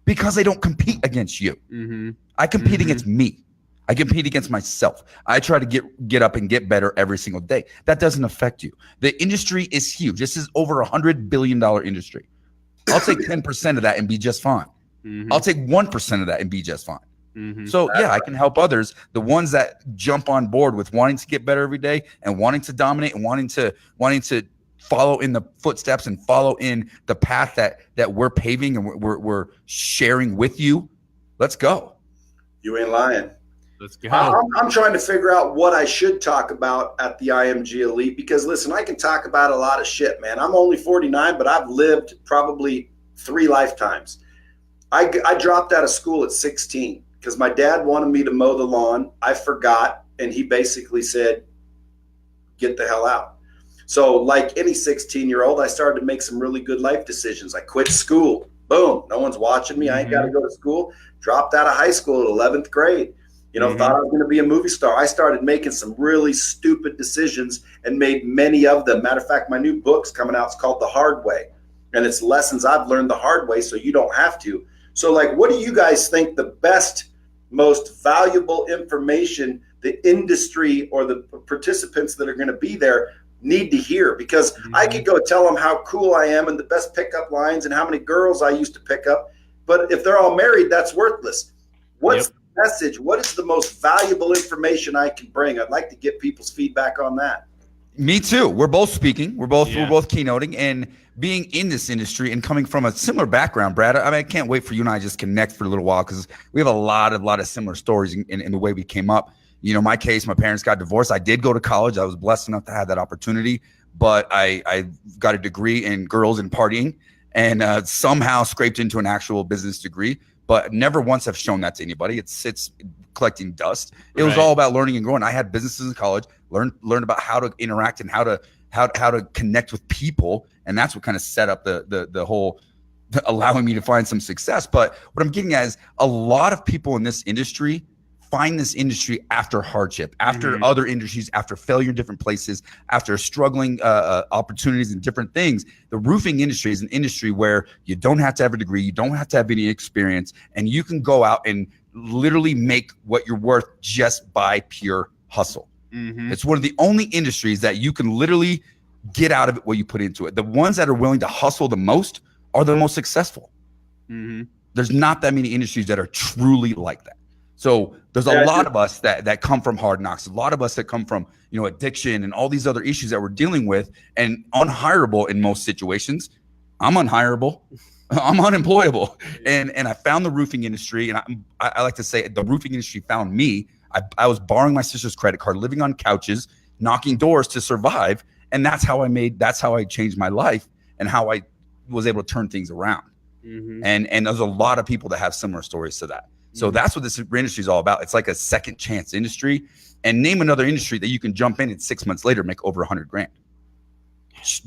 Because I don't compete against you. I compete against me. I compete against myself. I try to get up and get better every single day. That doesn't affect you. The industry is huge. This is over $100 billion industry. I'll take 10% of that and be just fine. I'll take 1% of that and be just fine. So yeah, I can help others. The ones that jump on board with wanting to get better every day and wanting to dominate and wanting to follow in the footsteps and follow in the path that we're paving and we're sharing with you. Let's go. You ain't lying. Let's go. I'm trying to figure out what I should talk about at the IMG Elite because listen, I can talk about a lot of shit, man. I'm only 49, but I've lived probably 3 lifetimes. I dropped out of school at 16 because my dad wanted me to mow the lawn. I forgot, and he basically said, get the hell out. So like any 16-year-old, I started to make some really good life decisions. I quit school. Boom. No one's watching me. I ain't got to go to school. Dropped out of high school at 11th grade. You know, thought I was going to be a movie star. I started making some really stupid decisions and made many of them. Matter of fact, my new book's coming out. It's called The Hard Way. And it's lessons I've learned the hard way so you don't have to. So like, what do you guys think the best, most valuable information the industry or the participants that are going to be there need to hear? Because I could go tell them how cool I am and the best pickup lines and how many girls I used to pick up. But if they're all married, that's worthless. What's the message? What is the most valuable information I can bring? I'd like to get people's feedback on that. Me too. We're both speaking. We're both keynoting and being in this industry and coming from a similar background, Brad. I mean, I can't wait for you and I just connect for a little while because we have a lot of similar stories in the way we came up. You know, my case, my parents got divorced. I did go to college. I was blessed enough to have that opportunity, but I got a degree in girls and partying and somehow scraped into an actual business degree, but never once have shown that to anybody. It's collecting dust. It was all about learning and growing. I had businesses in college, learned about how to interact and how to connect with people. And that's what kind of set up the whole allowing me to find some success. But what I'm getting at is a lot of people in this industry find this industry after hardship, after other industries, after failure in different places, after struggling opportunities and different things. The roofing industry is an industry where you don't have to have a degree, you don't have to have any experience, and you can go out and literally make what you're worth just by pure hustle. It's one of the only industries that you can literally get out of it what you put into it. The ones that are willing to hustle the most are the most successful. There's not that many industries that are truly like that. So there's a lot of us that come from hard knocks, a lot of us that come from, you know, addiction and all these other issues that we're dealing with and unhireable in most situations. I'm unhireable. I'm unemployable. And I found the roofing industry, and I like to say the roofing industry found me. I was borrowing my sister's credit card, living on couches, knocking doors to survive. And that's how I changed my life and how I was able to turn things around. And there's a lot of people that have similar stories to that. So that's what this industry is all about. It's like a second chance industry. And name another industry that you can jump in and 6 months later make over $100,000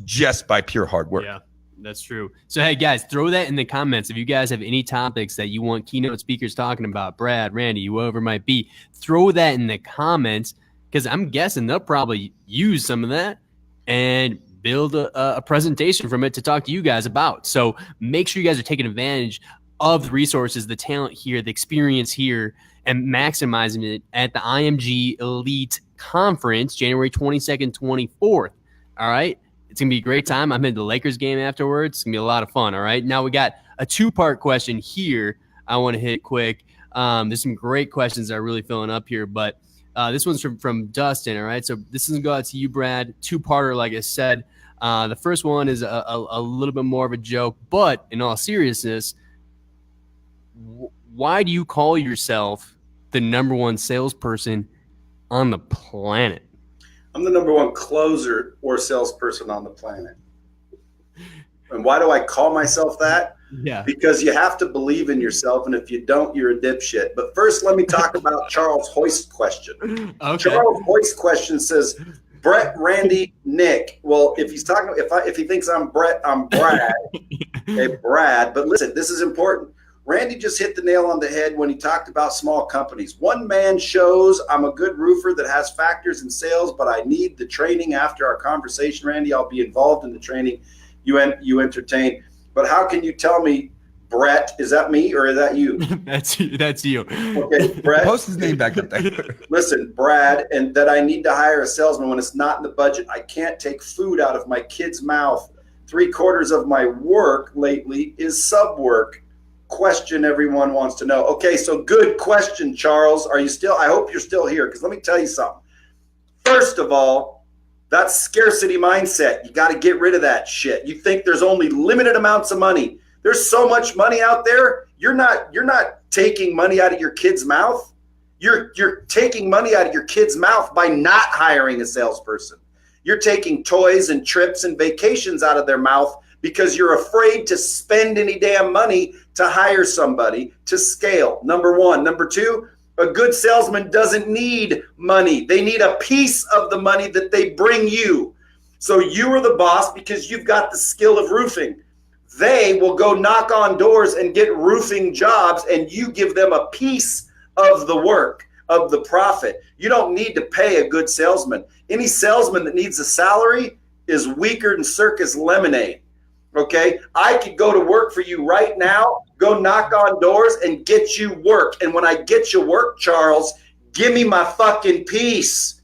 just by pure hard work. Yeah, that's true. So hey guys, throw that in the comments if you guys have any topics that you want keynote speakers talking about. Brad, Randy, whoever it might be, throw that in the comments. because I'm guessing they'll probably use some of that and build a presentation from it to talk to you guys about. So make sure you guys are taking advantage of the resources, the talent here, the experience here, and maximizing it at the IMG Elite Conference, January 22nd, 24th. All right. It's going to be a great time. I'm in the Lakers game afterwards. It's going to be a lot of fun. All right. Now we got a 2-part question here I want to hit quick. There's some great questions that are really filling up here, but this one's from Dustin. All right. So this is going to go out to you, Brad. 2-parter, like I said. The first one is a little bit more of a joke, but in all seriousness, why do you call yourself the #1 salesperson on the planet? I'm the #1 closer or salesperson on the planet. And why do I call myself that? Yeah. Because you have to believe in yourself, and if you don't, you're a dipshit. But first, let me talk about Charles Hoist's question. Okay. Charles Hoist's question says, Brett, Randy, Nick. Well, if he's talking, if he thinks I'm Brett, I'm Brad. Okay, Brad. But listen, this is important. Randy just hit the nail on the head when he talked about small companies. One-man shows. I'm a good roofer that has factors in sales, but I need the training after our conversation, Randy. I'll be involved in the training you entertain. But how can you tell me, Brett, is that me or is that you? That's you. Okay, Brett. Post his name back up there. Listen, Brad, and that I need to hire a salesman when it's not in the budget. I can't take food out of my kid's mouth. 3/4 of my work lately is sub work. Question everyone wants to know. Okay, so good question, Charles. Are you still? I hope you're still here, because let me tell you something. First of all, that's scarcity mindset. You got to get rid of that shit. You think there's only limited amounts of money. There's so much money out there. You're not taking money out of your kid's mouth. You're taking money out of your kid's mouth by not hiring a salesperson. You're taking toys and trips and vacations out of their mouth because you're afraid to spend any damn money to hire somebody to scale. #1. #2, a good salesman doesn't need money. They need a piece of the money that they bring you. So you are the boss because you've got the skill of roofing. They will go knock on doors and get roofing jobs, and you give them a piece of the work, of the profit. You don't need to pay a good salesman. Any salesman that needs a salary is weaker than circus lemonade. Okay, I could go to work for you right now, go knock on doors and get you work. And when I get you work, Charles, give me my fucking piece.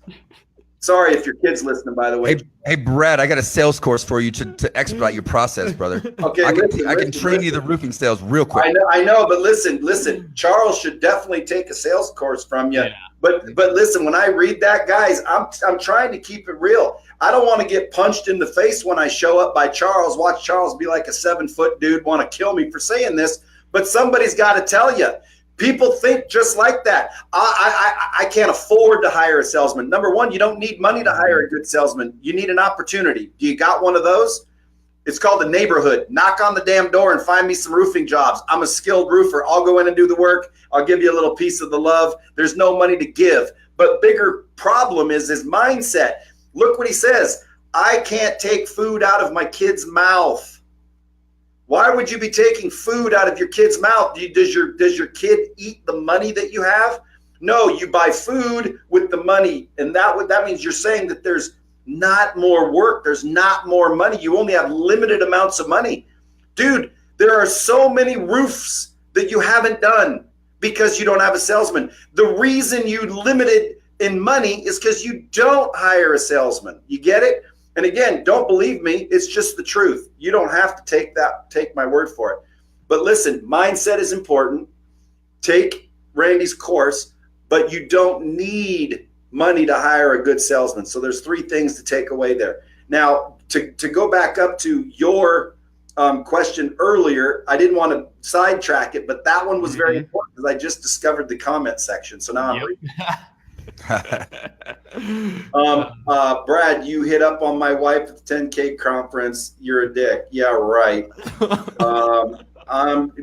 Sorry if your kid's listening, by the way. Hey, Brad, I got a sales course for you to expedite your process, brother. Okay, I can train you the roofing sales real quick. I know, but listen. Charles should definitely take a sales course from you. Yeah. But listen, when I read that, guys, I'm trying to keep it real. I don't want to get punched in the face when I show up by Charles. Watch Charles be like a 7-foot dude, want to kill me for saying this. But somebody's got to tell you. People think just like that. I can't afford to hire a salesman. #1, you don't need money to hire a good salesman. You need an opportunity. Do you got one of those? It's called the neighborhood. Knock on the damn door and find me some roofing jobs. I'm a skilled roofer. I'll go in and do the work. I'll give you a little piece of the love. There's no money to give. But bigger problem is his mindset. Look what he says. I can't take food out of my kid's mouth. Why would you be taking food out of your kid's mouth? Does your kid eat the money that you have? No, you buy food with the money. And that means you're saying that there's not more work. There's not more money. You only have limited amounts of money. Dude, there are so many roofs that you haven't done because you don't have a salesman. The reason you limited in money is because you don't hire a salesman. You get it? And again, don't believe me. It's just the truth. You don't have to take my word for it. But listen, mindset is important. Take Randy's course, but you don't need money to hire a good salesman. So there's 3 things to take away there. Now, to go back up to your question earlier, I didn't want to sidetrack it, but that one was very important because I just discovered the comment section. So now I'm reading. Brad, you hit up on my wife at the 10K conference. You're a dick. Yeah, right.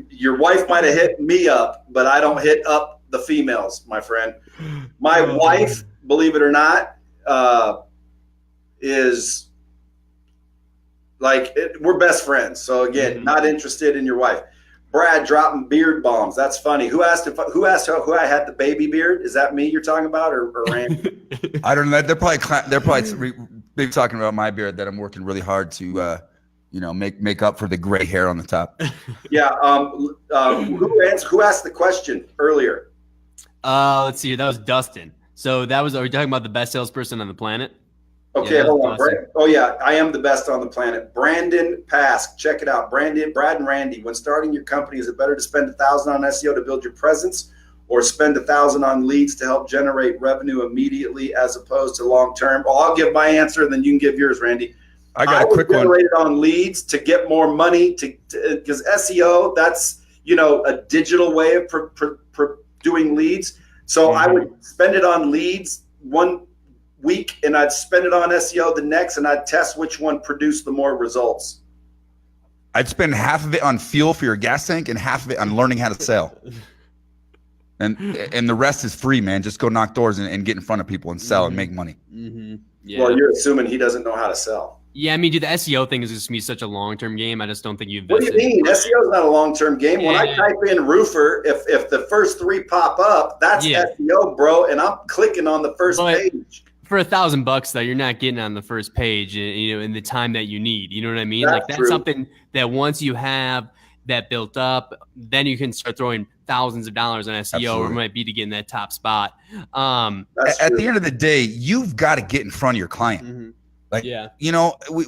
Your wife might have hit me up, but I don't hit up the females, my friend. My wife, believe it or not, is like we're best friends. So again, not interested in your wife. Brad dropping beard bombs. That's funny. Who asked who I had the baby beard? Is that me you're talking about, or Randy? I don't know. They're probably big talking about my beard that I'm working really hard to make up for the gray hair on the top. Yeah. Who asked the question earlier? Let's see. That was Dustin. So are we talking about the best salesperson on the planet? Okay, hold on. Oh yeah, I am the best on the planet. Brandon Pask, check it out. Brad and Randy, when starting your company, is it better to spend $1,000 on SEO to build your presence, or spend $1,000 on leads to help generate revenue immediately, as opposed to long term? Well, I'll give my answer, and then you can give yours, Randy. I got a quick one. Generate it on leads to get more money, because SEO, that's a digital way of doing leads. So I would spend it on leads one week, and I'd spend it on SEO the next, and I'd test which one produced the more results. I'd spend half of it on fuel for your gas tank and half of it on learning how to sell. And the rest is free, man. Just go knock doors and get in front of people and sell and make money. Mm-hmm. Yeah. Well, you're assuming he doesn't know how to sell. Yeah, I mean, dude, the SEO thing is just me such a long-term game. I just don't think you've. What do you mean? SEO is not a long-term game. Yeah. When I type in roofer, if the first 3 pop up, that's SEO, bro, and I'm clicking on the first page. For $1,000 though, you're not getting on the first page, in the time that you need. You know what I mean? That's true. Something that once you have that built up, then you can start throwing thousands of dollars on SEO, Absolutely. or it might be to get in that top spot. At the end of the day, you've got to get in front of your client. Mm-hmm.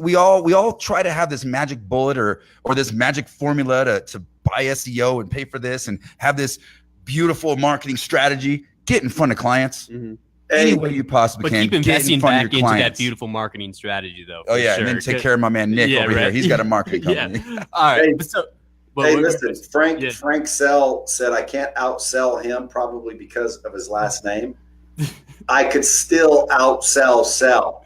We all try to have this magic bullet or this magic formula to buy SEO and pay for this and have this beautiful marketing strategy. Get in front of clients. Mm-hmm. Any way you possibly can. But keep investing back into clients. that beautiful marketing strategy, though. Oh yeah, sure. And then take care of my man Nick over here. He's got a marketing company. Yeah. All right. Listen, Frank Sell said I can't outsell him, probably because of his last name. I could still outsell Sell.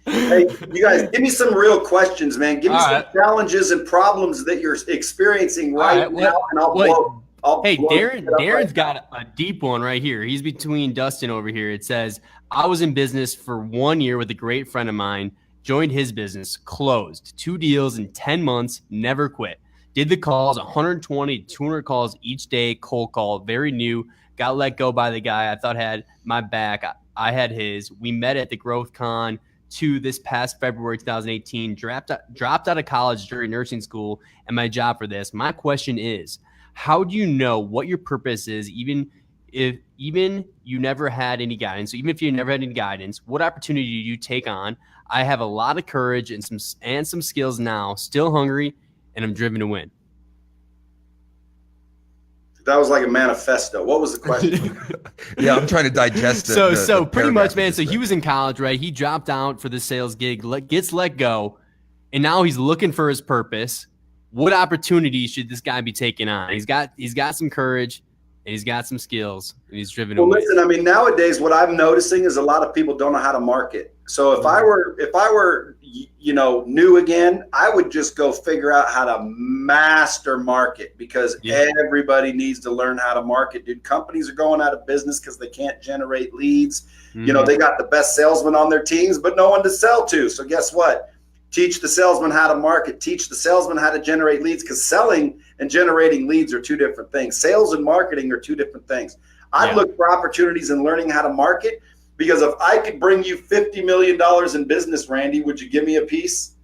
Hey, you guys, give me some real questions, man. Give me some challenges and problems that you're experiencing right now, and I'll blow. Darren's got a deep one right here. He's between Dustin over here. It says, I was in business for 1 year with a great friend of mine, joined his business, closed 2 deals in 10 months, never quit. Did the calls, 120 to 200 calls each day, cold call, very new, got let go by the guy I thought had my back. I had his. We met at the Growth Con 2 this past February 2018, dropped out of college during nursing school and my job for this. My question is, how do you know what your purpose is, even if you never had any guidance? So even if you never had any guidance, what opportunity do you take on? I have a lot of courage and some skills now, still hungry, and I'm driven to win. That was like a manifesto. What was the question? Yeah, I'm trying to digest it. So pretty much, man. So he was in college, right? He dropped out for the sales gig, gets let go, and now he's looking for his purpose. What opportunities should this guy be taking on? He's got some courage, and he's got some skills, and he's driven to win. Listen, I mean, nowadays what I'm noticing is a lot of people don't know how to market. So if I were new again, I would just go figure out how to master market, because everybody needs to learn how to market. Dude, companies are going out of business because they can't generate leads. Mm-hmm. They got the best salesmen on their teams, but no one to sell to. So guess what? Teach the salesman how to market. Teach the salesman how to generate leads, because selling and generating leads are 2 different things. Sales and marketing are 2 different things. I look for opportunities in learning how to market, because if I could bring you $50 million in business, Randy, would you give me a piece?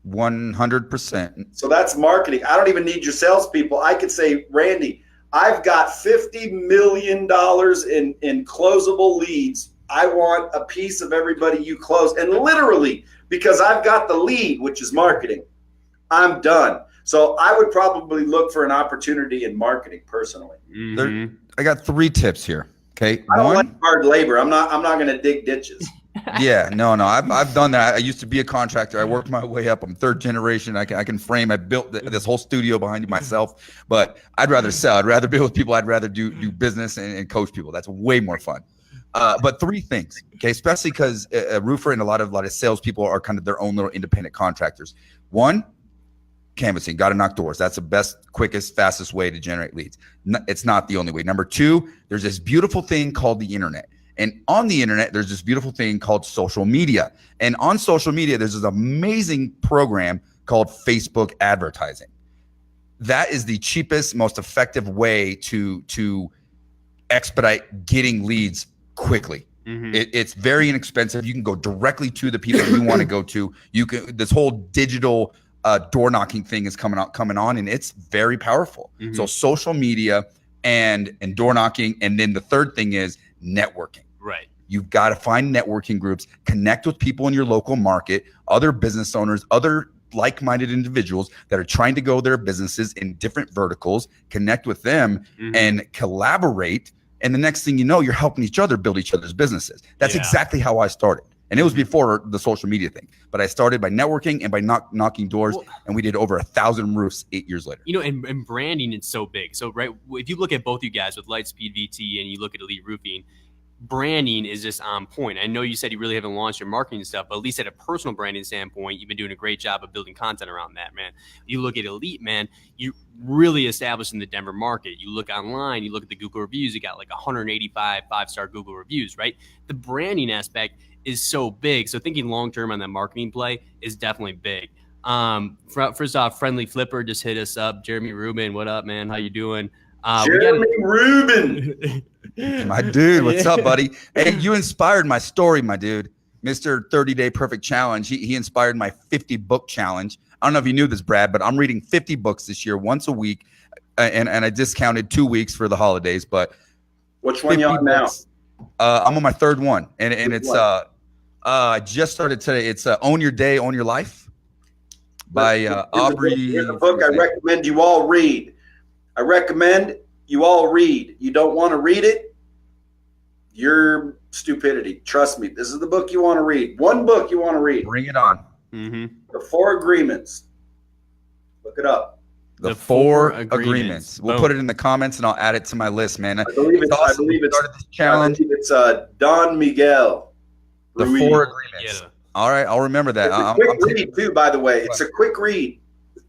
100%. So that's marketing. I don't even need your salespeople. I could say, Randy, I've got $50 million in closable leads. I want a piece of everybody you close. And literally, because I've got the lead, which is marketing, I'm done. So I would probably look for an opportunity in marketing personally. Mm-hmm. I got 3 tips here. Okay. I don't like hard labor. I'm not going to dig ditches. Yeah, no. I've done that. I used to be a contractor. I worked my way up. I'm 3rd generation. I can frame. I built this whole studio behind you myself. But I'd rather sell. I'd rather be with people. I'd rather do business and coach people. That's way more fun. But 3 things, okay, especially because a roofer and a lot of salespeople are kind of their own little independent contractors. 1, canvassing, got to knock doors. That's the best, quickest, fastest way to generate leads. It's not the only way. Number 2, there's this beautiful thing called the internet. And on the internet, there's this beautiful thing called social media. And on social media, there's this amazing program called Facebook advertising. That is the cheapest, most effective way to expedite getting leads quickly. It's very inexpensive. You can go directly to the people you want to go to. You can, this whole digital door knocking thing is coming on, and it's very powerful. So social media and door knocking, and then the third thing is networking. Right. You've got to find networking groups, connect with people in your local market, other business owners, other like-minded individuals that are trying to grow their businesses in different verticals, connect with them and collaborate. And the next thing you know, you're helping each other build each other's businesses. That's exactly how I started. And it was before the social media thing, but I started by networking and by knocking doors, and we did over 1,000 roofs 8 years later. You know, and branding is so big. So, right, if you look at both you guys with LightSpeed VT and you look at Elite Roofing, branding is just on point. I know you said you really haven't launched your marketing stuff, but at least at a personal branding standpoint, you've been doing a great job of building content around that, man. You look at Elite, man, you really established in the Denver market. You look online, you look at the Google reviews, you got like 185 five-star Google reviews, right? The branding aspect is so big. So thinking long-term on that marketing play is definitely big. First off, Friendly Flipper just hit us up. Jeremy Rubin, what up, man? How you doing? Jeremy Rubin. My dude, what's up, buddy? Hey, you inspired my story, my dude. Mr. 30-Day Perfect Challenge. He inspired my 50-book challenge. I don't know if you knew this, Brad, but I'm reading 50 books this year, once a week. And I discounted 2 weeks for the holidays. But which one you on now? I'm on my third one. And it's I just started today. It's Own Your Day, Own Your Life by Aubrey. Here's a book I recommend you all read. I recommend you all read. You don't want to read it, you're stupidity. Trust me. This is the book you want to read. One book you want to read. Bring it on. The 4 Agreements. Look it up. The 4 Agreements. We'll put it in the comments, and I'll add it to my list, man. I believe it's started this challenge. It's Don Miguel. The Ruiz. 4 Agreements. All right, I'll remember that. It's a quick read too, by the way. It's a quick read.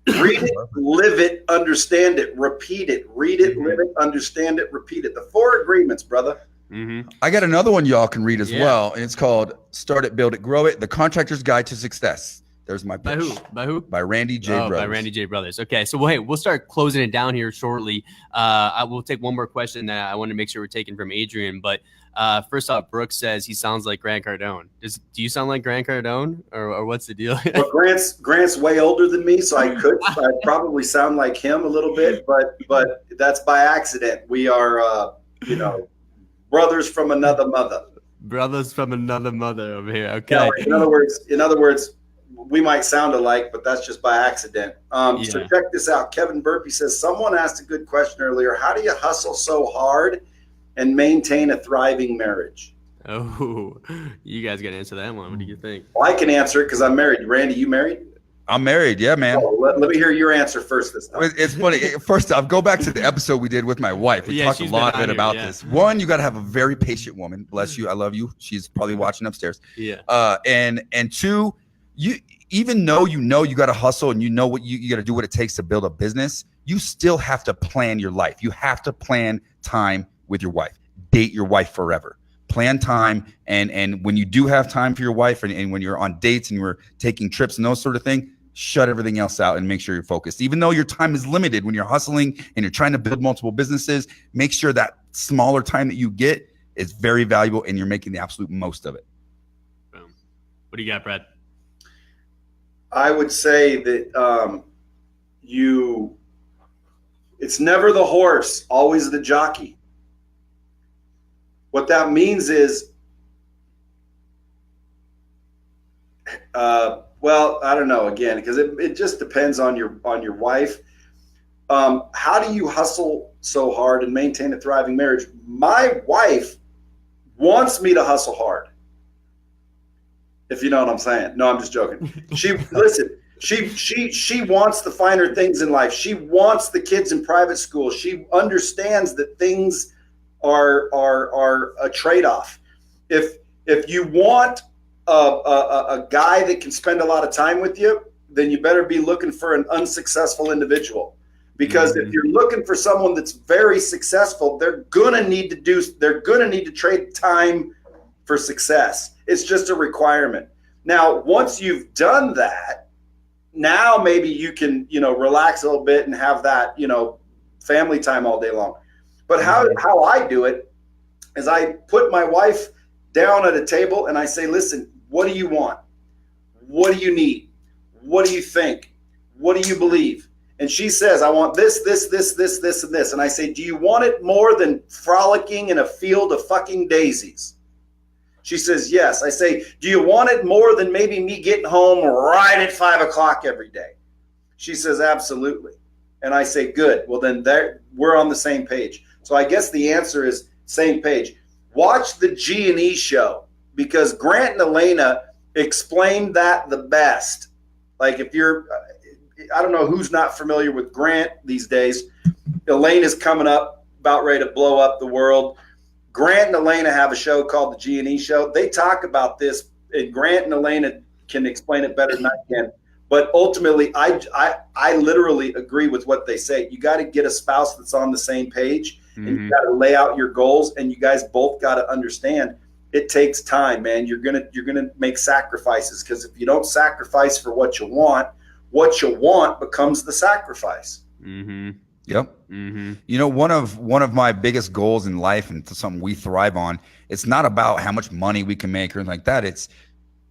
Read it, live it, understand it, repeat it. Read it, live it, understand it, repeat it. The 4 Agreements, brother. I got another one y'all can read as well, and it's called Start It, Build It, Grow It, The Contractor's Guide to Success. There's my pitch. By who? By Randy J. Brothers. By Randy J. Brothers. Okay, so we'll start closing it down here shortly. I will take one more question that I want to make sure we're taking from Adrian. But first off, Brooks says he sounds like Grant Cardone. Do you sound like Grant Cardone, or what's the deal? Well, Grant's way older than me, so I'd probably sound like him a little bit, but that's by accident. We are, brothers from another mother. Brothers from another mother over here. Okay. Yeah, in other words, we might sound alike, but that's just by accident. So check this out. Kevin Burpee says, someone asked a good question earlier. How do you hustle so hard and maintain a thriving marriage? Oh, you guys got to answer that one. What do you think? Well, I can answer it because I'm married. Randy, you married? I'm married. Yeah, man. Oh, let me hear your answer first this time. It's funny. First off, go back to the episode we did with my wife. We talked a lot of it about this. One, you got to have a very patient woman. Bless you. I love you. She's probably watching upstairs. Yeah. And two, even though you got to hustle and you know what you got to do what it takes to build a business, you still have to plan your life. You have to plan time with your wife. Date your wife forever. Plan time, and when you do have time for your wife, and when you're on dates and you're taking trips and those sort of things, shut everything else out and make sure you're focused. Even though your time is limited when you're hustling and you're trying to build multiple businesses, make sure that smaller time that you get is very valuable and you're making the absolute most of it. Boom. What do you got, Brad? I would say that it's never the horse, always the jockey. What that means is, well, I don't know, again, because it just depends on your wife. How do you hustle so hard and maintain a thriving marriage? My wife wants me to hustle hard. If you know what I'm saying. No, I'm just joking. She wants the finer things in life. She wants the kids in private school. She understands that things are a trade-off. If you want a guy that can spend a lot of time with you, then you better be looking for an unsuccessful individual. Because if you're looking for someone that's very successful, they're gonna need to trade time for success. It's just a requirement. Now, once you've done that, now maybe you can, relax a little bit and have that, family time all day long. But how I do it is I put my wife down at a table and I say, listen, what do you want? What do you need? What do you think? What do you believe? And she says, I want this, and this. And I say, do you want it more than frolicking in a field of fucking daisies? She says, yes. I say, do you want it more than maybe me getting home right at 5 o'clock every day? She says, absolutely. And I say, good. Well, then we're on the same page. So I guess the answer is same page. Watch the G&E show, because Grant and Elena explained that the best. Like if you're, I don't know who's not familiar with Grant these days. Elena's coming up, about ready to blow up the world. Grant and Elena have a show called the G&E show. They talk about this, and Grant and Elena can explain it better than I can. But ultimately, I literally agree with what they say. You got to get a spouse that's on the same page, and you got to lay out your goals, and you guys both got to understand it takes time, man. You're gonna make sacrifices, because if you don't sacrifice for what you want becomes the sacrifice. Mm-hmm. Yep. Mm-hmm. One of my biggest goals in life, and something we thrive on, it's not about how much money we can make or anything like that.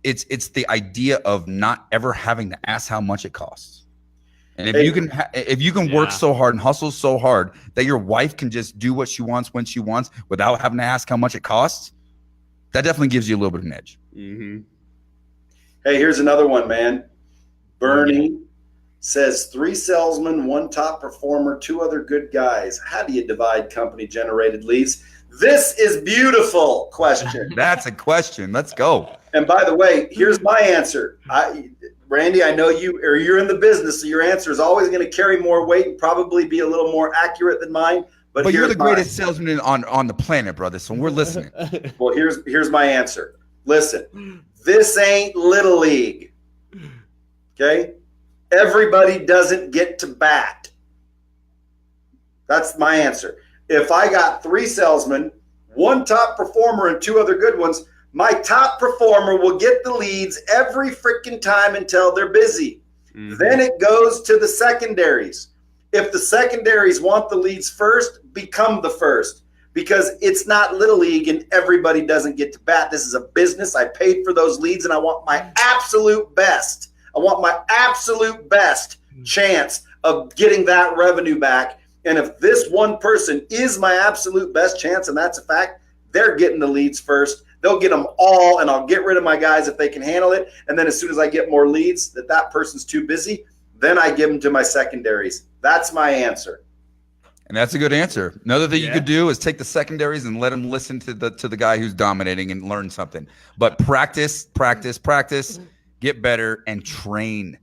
It's the idea of not ever having to ask how much it costs. And if you can work so hard and hustle so hard that your wife can just do what she wants when she wants without having to ask how much it costs, that definitely gives you a little bit of an edge. Mm-hmm. Hey, here's another one, man. Bernie says 3 salesmen, 1 top performer, 2 other good guys. How do you divide company generated leads? This is beautiful question. That's a question. Let's go. And by the way, here's my answer. Randy, I know you're in the business, so your answer is always going to carry more weight and probably be a little more accurate than mine. But you're the greatest salesman on the planet, brother, so we're listening. Well, here's my answer. Listen, this ain't Little League. Okay? Everybody doesn't get to bat. That's my answer. If I got 3 salesmen, 1 top performer, and 2 other good ones, my top performer will get the leads every freaking time until they're busy. Mm-hmm. Then it goes to the secondaries. If the secondaries want the leads first, become the first, because it's not Little League and everybody doesn't get to bat. This is a business. I paid for those leads, and I want my absolute best. I want my absolute best chance of getting that revenue back. And if this one person is my absolute best chance, and that's a fact, they're getting the leads first. They'll get them all, and I'll get rid of my guys if they can handle it. And then as soon as I get more leads that person's too busy, then I give them to my secondaries. That's my answer. And that's a good answer. Another thing you could do is take the secondaries and let them listen to the guy who's dominating and learn something. But practice, get better, and train.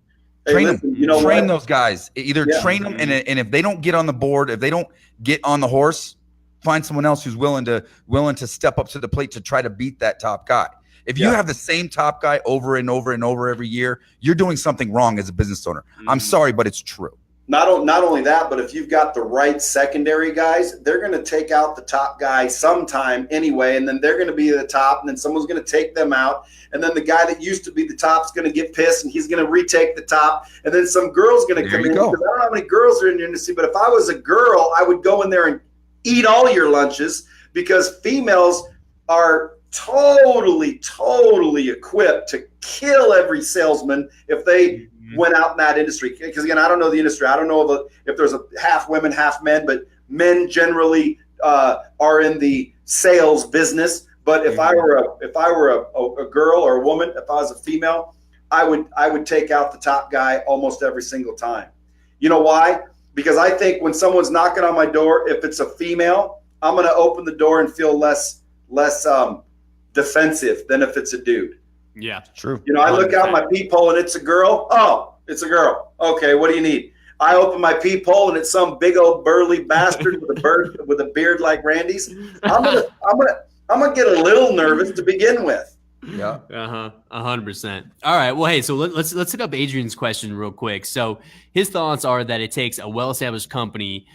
Train them. Train those guys. Either train them, and if they don't get on the board, if they don't get on the horse, find someone else who's willing to step up to the plate to try to beat that top guy. If you have the same top guy over and over and over every year, you're doing something wrong as a business owner. I'm sorry, but it's true. Not only that, but if you've got the right secondary guys, they're going to take out the top guy sometime anyway, and then they're going to be the top, and then someone's going to take them out, and then the guy that used to be the top is going to get pissed, and he's going to retake the top, and then some girl's going to come in. Because I don't know how many girls are in your industry, but if I was a girl, I would go in there and eat all your lunches, because females are totally equipped to kill every salesman if they went out in that industry. Because again, I don't know the industry. I don't know if there's a half women, half men, but men generally are in the sales business. But if I were a girl or a woman, if I was a female, I would take out the top guy almost every single time. You know why? Because I think when someone's knocking on my door, if it's a female, I'm going to open the door and feel less defensive than if it's a dude. Yeah, true. I look out my peephole and it's a girl. Oh, it's a girl. Okay, what do you need? I open my peephole and it's some big old burly bastard with a beard like Randy's. I'm gonna get a little nervous to begin with. Yeah. 100%. All right. Well, hey, so let's hit up Adrian's question real quick. So his thoughts are that it takes a well-established company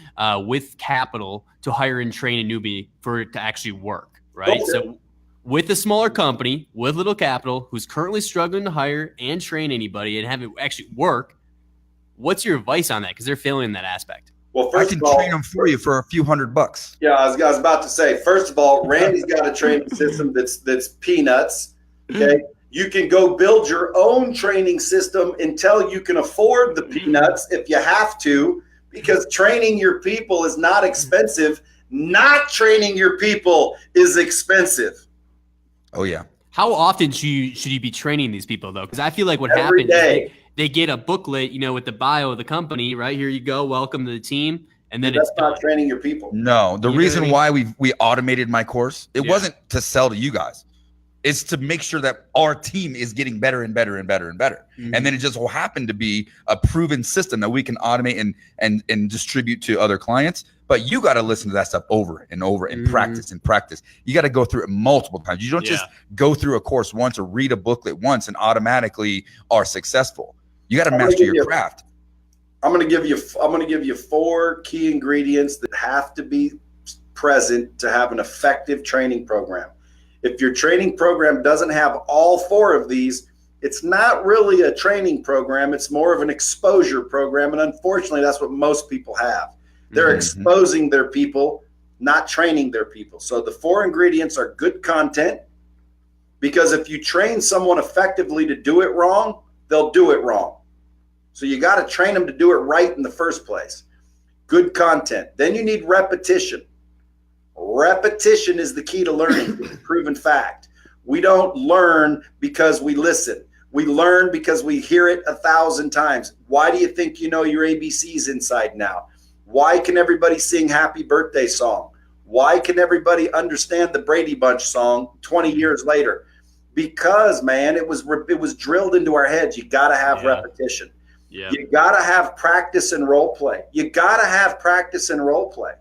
with capital to hire and train a newbie for it to actually work, right? Okay. So with a smaller company with little capital who's currently struggling to hire and train anybody and have it actually work, What's your advice on that? Because they're failing in that aspect. Well, I first can of all, train them for you for a few $100. yeah, I was about to say, first of all, Randy's got a training system that's peanuts. Okay. You can go build your own training system until you can afford the peanuts if you have to, because training your people is not expensive. Not training your people is expensive. Oh, yeah. How often should you be training these people, though? Because I feel like what Every happens day. is they get a booklet, with the bio of the company, right? Here you go. Welcome to the team. And then That's it's done. not training your people. No, the You know reason what I why we automated my course, it Yeah. wasn't to sell to you guys. It's to make sure that our team is getting better and better and better and better. Mhm. And then it just will happen to be a proven system that we can automate and distribute to other clients. But you got to listen to that stuff over and over and practice and practice. You got to go through it multiple times. You don't just go through a course once or read a booklet once and automatically are successful. You got to master your craft. I'm going to give you 4 key ingredients that have to be present to have an effective training program. If your training program doesn't have all 4 of these, it's not really a training program. It's more of an exposure program. And unfortunately, that's what most people have. They're exposing their people, not training their people. So the 4 ingredients are good content, because if you train someone effectively to do it wrong, they'll do it wrong. So you got to train them to do it right in the first place. Good content. Then you need repetition. Repetition is the key to learning. It's a proven fact. We don't learn because we listen. We learn because we hear it 1,000 times. Why do you think you know your ABCs inside now? Why can everybody sing Happy Birthday song? Why can everybody understand the Brady Bunch song 20 years later? Because, man, it was drilled into our heads. You got to have repetition. Yeah. You got to have practice and role play. You got to have practice and role play.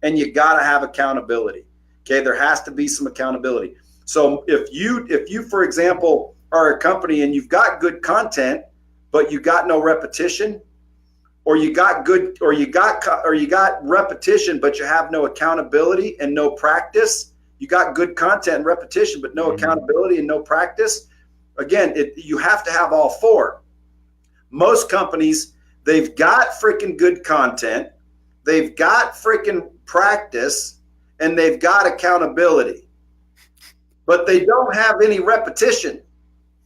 And you got to have accountability. Okay, there has to be some accountability. So if you, for example, are a company and you've got good content, but you got no repetition, or you got repetition, but you have no accountability and no practice. You got good content and repetition, but no accountability and no practice. Again, you have to have all 4. Most companies, they've got freaking good content, they've got freaking practice, and they've got accountability, but they don't have any repetition.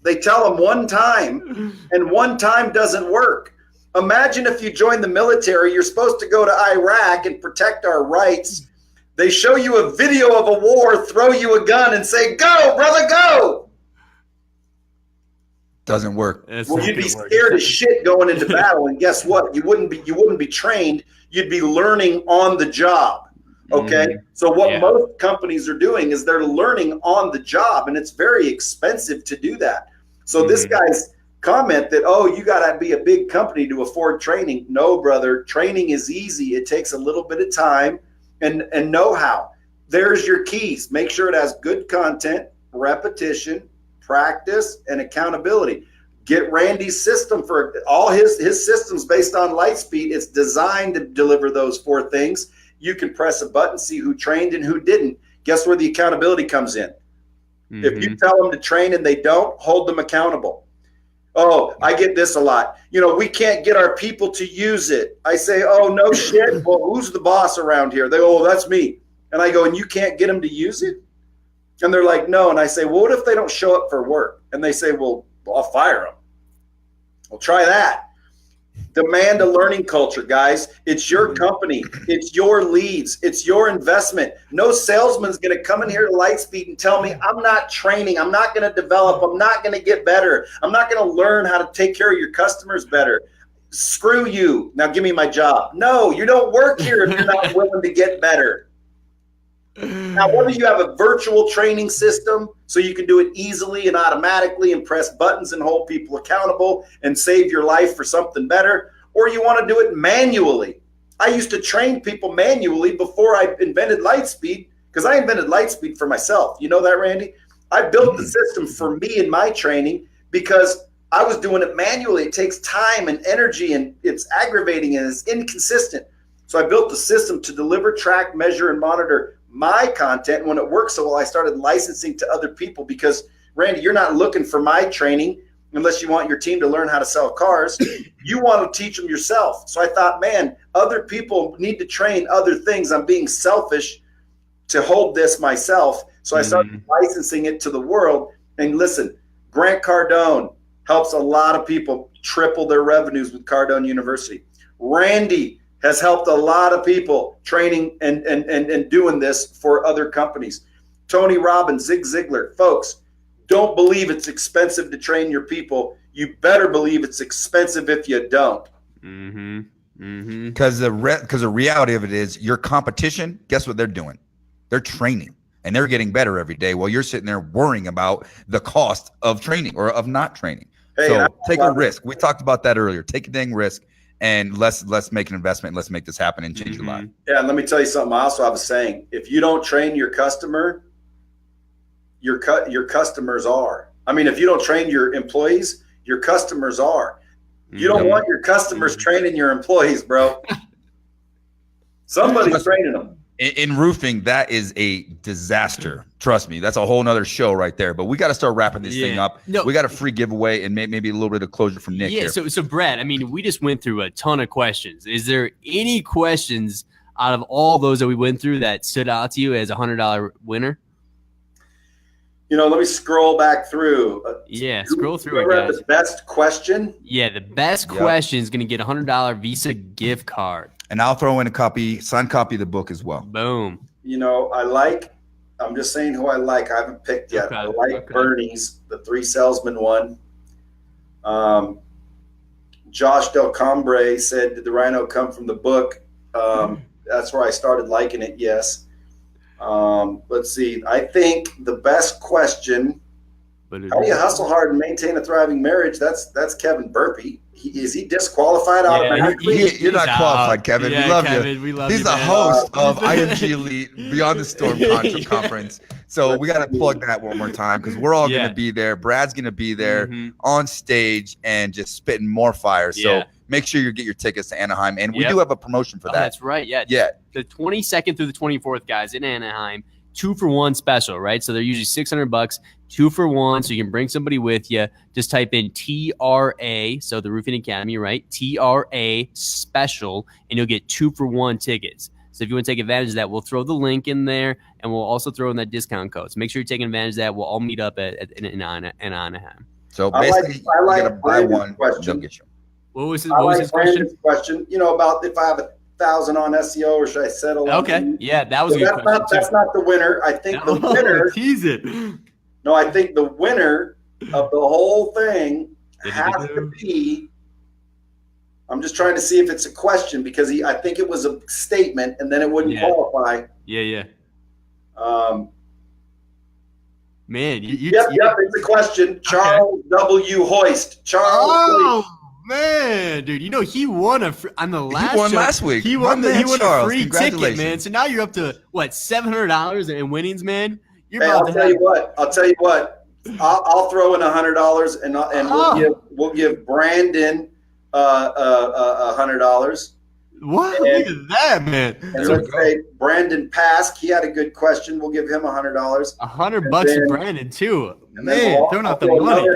They tell them one time, and one time doesn't work. Imagine if you join the military, you're supposed to go to Iraq and protect our rights. They show you a video of a war, throw you a gun, and say, "Go, brother, go." Doesn't work. Well, you'd be scared as shit going into battle, and guess what? You wouldn't be trained. You'd be learning on the job. Okay. So what most companies are doing is they're learning on the job, and it's very expensive to do that. So this guy's comment that, oh, you got to be a big company to afford training. No, brother, training is easy. It takes a little bit of time and know-how. There's your keys. Make sure it has good content, repetition, practice, and accountability. Get Randy's system for all his systems based on LightSpeed. It's designed to deliver those 4 things. You can press a button, see who trained and who didn't. Guess where the accountability comes in? If you tell them to train and they don't, hold them accountable. Oh, I get this a lot. We can't get our people to use it. I say, oh, no shit. Well, who's the boss around here? They go, oh, that's me. And I go, and you can't get them to use it? And they're like, no. And I say, well, what if they don't show up for work? And they say, well, I'll fire them. Well, try that. Demand a learning culture, guys. It's your company. It's your leads. It's your investment. No salesman's going to come in here to LightSpeed and tell me I'm not training. I'm not going to develop. I'm not going to get better. I'm not going to learn how to take care of your customers better. Screw you. Now give me my job. No, you don't work here if you're not willing to get better. Now, whether you have a virtual training system so you can do it easily and automatically and press buttons and hold people accountable and save your life for something better, or you want to do it manually. I used to train people manually before I invented LightSpeed, because I invented LightSpeed for myself. You know that, Randy? I built the system for me in my training because I was doing it manually. It takes time and energy, and it's aggravating and it's inconsistent. So I built the system to deliver, track, measure, and monitor my content. When it worked so well, I started licensing to other people because, Randy, you're not looking for my training. unless you want your team to learn how to sell cars. You want to teach them yourself. So I thought, man, other people need to train other things. I'm being selfish to hold this myself. So I started licensing it to the world. And listen, Grant Cardone helps a lot of people triple their revenues with Cardone University. Randy has helped a lot of people training and doing this for other companies. Tony Robbins, Zig Ziglar. Folks, don't believe it's expensive to train your people. You better believe it's expensive if you don't. Because the reality of it is your competition, guess what they're doing? They're training and they're getting better every day while you're sitting there worrying about the cost of training or of not training. Hey, so take a risk. We talked about that earlier. Take a dang risk and let's make an investment. And let's make this happen and change your life. Yeah, and let me tell you something. I also have a saying. If you don't train your customer, your customers are. I mean, if you don't train your employees, your customers are. You don't want your customers training your employees, bro. Somebody's training them. In roofing, that is a disaster. Trust me, that's a whole nother show right there. But we got to start wrapping this thing up. We got a free giveaway and maybe a little bit of closure from Nick. Yeah. So Brad, I mean, we just went through a ton of questions. Is there any questions out of all those that we went through that stood out to you as $100 winner? You know, let me scroll back through. Scroll through it, guys. The best question? Yeah, the best question is going to get a $100 Visa gift card. And I'll throw in a signed copy of the book as well. Boom. You know, I'm just saying who I like. I haven't picked yet. I like Bernie's, the 3 Salesman one. Josh Del Combre said, did the rhino come from the book? That's where I started liking it, yes. Let's see. I think the best question, how do you hustle hard and maintain a thriving marriage? That's Kevin Burpee. Is he disqualified automatically? You're not qualified, Kevin. We love you. He's the host of IMG Elite Beyond the Storm Conference. So we got to plug that one more time because we're all going to be there. Brad's going to be there on stage and just spitting more fire. So make sure you get your tickets to Anaheim. And we do have a promotion for that. That's right. Yeah. The 22nd through the 24th, guys, in Anaheim. 2-for-1 special, right? So they're usually $600, 2 for 1. So you can bring somebody with you. Just type in TRA, so the Roofing Academy, right? TRA special, and you'll get 2-for-1 tickets. So if you want to take advantage of that, we'll throw the link in there, and we'll also throw in that discount code. So make sure you're taking advantage of that. We'll all meet up in Anaheim. So basically, I like you got to buy one, question. they'll get you. What was his question? You know, about if I have 1,000 on SEO, or should I settle? That was a good question. That's not the winner. I think the winner. Tease it. No, I think the winner of the whole thing has to be. I'm just trying to see if it's a question because I think it was a statement and then it wouldn't qualify. Yeah. Man, Yep, it's a question. Charles W. Hoist. Charles. Man, dude, you know he won on the last. He won last week. He won a free ticket, man. So now you're up to what, $700 in winnings, man. I'll tell you what. I'll throw in $100 and we'll give Brandon $100. What? Look at that, man. And let's say Brandon Pask. He had a good question. We'll give him $100. $100 to Brandon too. Man, throwing out the money.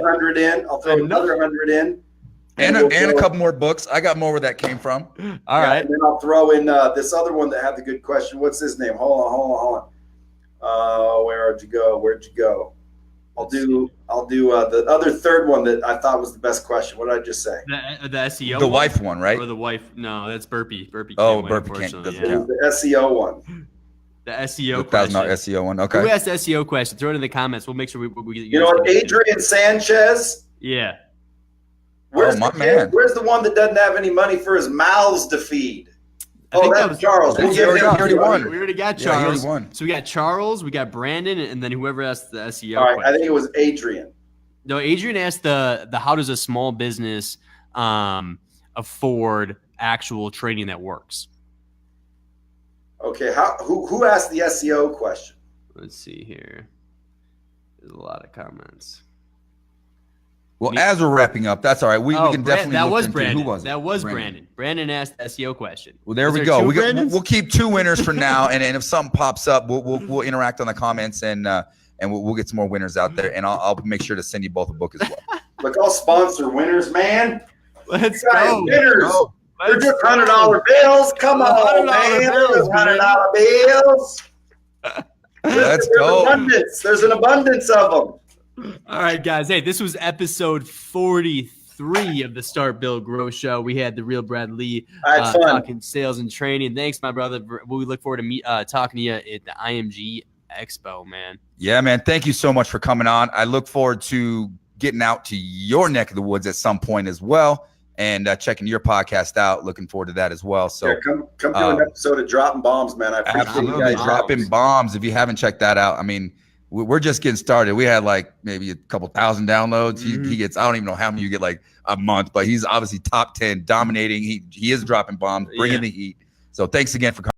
I'll throw another 100 in. And a couple more books. I got more where that came from. All right. And then I'll throw in this other one that had the good question. What's his name? Hold on. Where'd you go? I'll do the other third one that I thought was the best question. What did I just say? The SEO. The wife one, right? Or the wife? No, that's Burpee. Burpee can't doesn't count. The SEO one. The SEO question. $1,000 SEO one. Okay. Who asked the SEO question? Throw it in the comments. We'll make sure we get. You know what? Adrian Sanchez. Yeah. Where's the one that doesn't have any money for his mouths to feed? That's Charles. We already won. We already got Charles. So we got Charles, we got Brandon, and then whoever asked the SEO All right, question. I think it was Adrian. No, Adrian asked the how does a small business afford actual training that works? Okay, who asked the SEO question? Let's see here. There's a lot of comments. Well, as we're wrapping up, that's all right. We can definitely. That look was into Brandon. Who was it? That was Brandon. Brandon asked the SEO question. Well, there we go. We'll keep 2 winners for now, and if something pops up, we'll interact on the comments and we'll get some more winners out there, and I'll make sure to send you both a book as well. Look, I'll sponsor winners, man. Let's You guys, go. winners. They're Let's just go. $100 bills. Come on, $100 man. bills, $100 bills. Let's There's go. abundance. There's an abundance of them. All right, guys. Hey, this was episode 43 of the Start Build Grow Show. We had the Real Brad Lea I had fun. talking sales and training. Thanks, my brother. We look forward to talking to you at the IMG Expo, man. Yeah, man. Thank you so much for coming on. I look forward to getting out to your neck of the woods at some point as well, and checking your podcast out. Looking forward to that as well. So Yeah, come do an episode of Dropping Bombs, man. I appreciate absolutely, you guys. dropping bombs. If you haven't checked that out, I mean, we're just getting started. We had like maybe a couple thousand downloads. He gets, I don't even know how many you get like a month, but he's obviously top 10, dominating. He is dropping bombs, bringing the heat. So thanks again for coming.